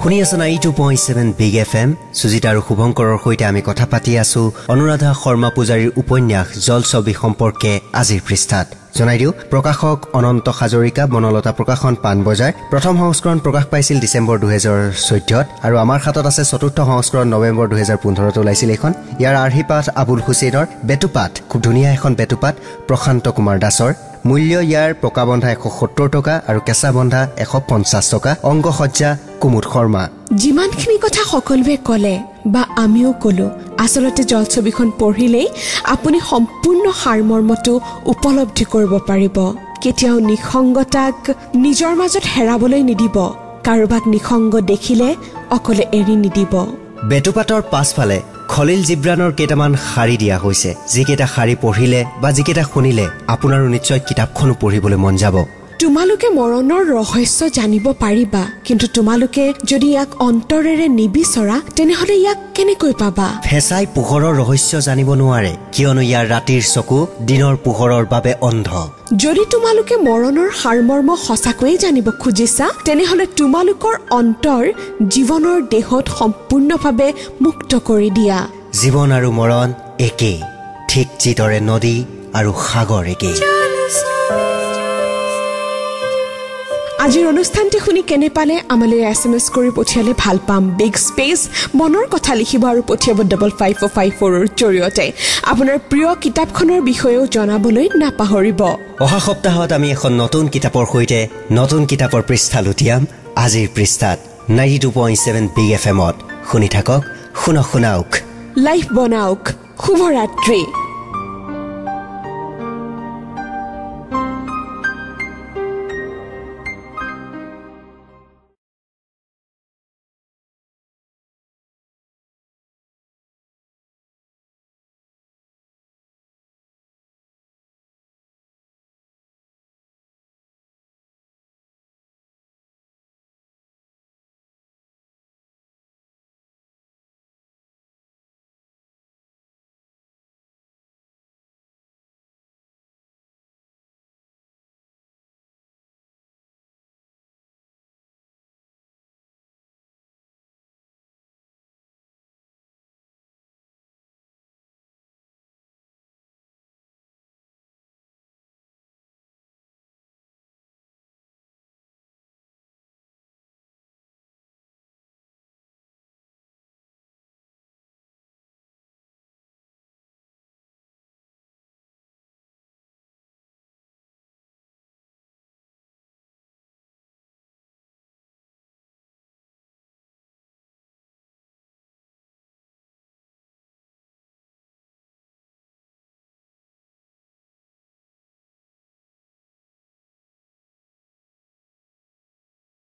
Speaker 1: শুনি আছে 92.7 বিগ FM সুজিত আৰু শুভঙ্কৰৰ সৈতে আমি কথা পাতি আছো অনুৰাধা শৰ্মা পূজাৰীৰ উপন্যাস জলছবি সম্পৰ্কে আজিৰ পৃষ্ঠাত জনাই দিও প্ৰকাশক অনন্ত হাজৰিকা বনলতা প্ৰকাশন পানবজাৰ প্ৰথম সংস্কৰণ প্ৰকাশ পাইছিল ডিসেম্বৰ 2014 আৰু আমাৰ হাতত আছে চতুৰ্থ সংস্কৰণ নৱেম্বৰ 2015 ত ওলাইছিল এখন ইয়াৰ আৰ্হিপাঠ আবুল হুছেইনৰ বেতুপাঠ খুব ধুনীয়া এখন বেতুপাঠ প্ৰশান্ত কুমাৰ দাসৰ মূল্য ইয়াৰ পকাবন্ধা 170 টকা আৰু কেঁচা বন্ধা 150 টকা অংগসজ্জা কুমুদ শৰ্মা
Speaker 2: যিমানখিনি কথা সকলোৱে ক'লে বা আমিও ক'লো আসলতে জলছবিখন পঢ়িলেই আপুনি সম্পূৰ্ণ সাৰমৰ্মটো উপলব্ধি কৰিব পাৰিব কেতিয়াও নিসংগতাক নিজৰ মাজত হেৰাবলৈ নিদিব কাৰোবাক নিসংগ দেখিলে অকলে এৰি নিদিব
Speaker 1: বেতুপাতৰ পাছফালে খলিল জিব্ৰানৰ কেইটামান শাৰী দিয়া হৈছে যিকেইটা শাৰী পঢ়িলে বা যিকেইটা শুনিলে আপোনাৰো নিশ্চয় কিতাপখনো পঢ়িবলৈ মন যাব
Speaker 2: তোমালোকে মৰণৰ ৰহস্য জানিব পাৰিবা কিন্তু তোমালোকে যদি ইয়াক অন্তৰেৰে নিবিচৰা তেনেহলে ইয়াক কেনেকৈ পাবা
Speaker 1: ফেসাই পোহৰৰ ৰহস্য জানিব নোৱাৰে কিয়নো ইয়াৰ ৰাতিৰ চকু দিনৰ পোহৰৰ বাবে অন্ধ
Speaker 2: যদি তোমালোকে মৰণৰ সাৰমৰ্ম সঁচাকৈয়ে জানিব খুজিছা তেনেহলে তোমালোকৰ অন্তৰ জীৱনৰ দেহত সম্পূৰ্ণভাৱে মুক্ত কৰি দিয়া
Speaker 1: জীৱন আৰু মৰণ একে ঠিক চিতৰে নদী আৰু সাগৰ একে
Speaker 2: আজিৰ অনুষ্ঠানটি শুনি কেনে পালে আমালৈ SMS কৰি পঠিয়ালে ভাল পাম বিগ স্পেচ মনৰ কথা লিখিব আৰু পঠিয়াব 5554 ৰ জৰিয়তে আপোনাৰ প্ৰিয় কিতাপখনৰ বিষয়েও জনাবলৈ নাপাহৰিব
Speaker 1: অহা সপ্তাহত আমি এখন নতুন কিতাপৰ সৈতে নতুন কিতাপৰ পৃষ্ঠা লুটিয়াম আজিৰ পৃষ্ঠাত 92.7 বিগ FM শুনি থাকক শুনাওক
Speaker 2: লাইফ বনাওক শুভৰাত্ৰি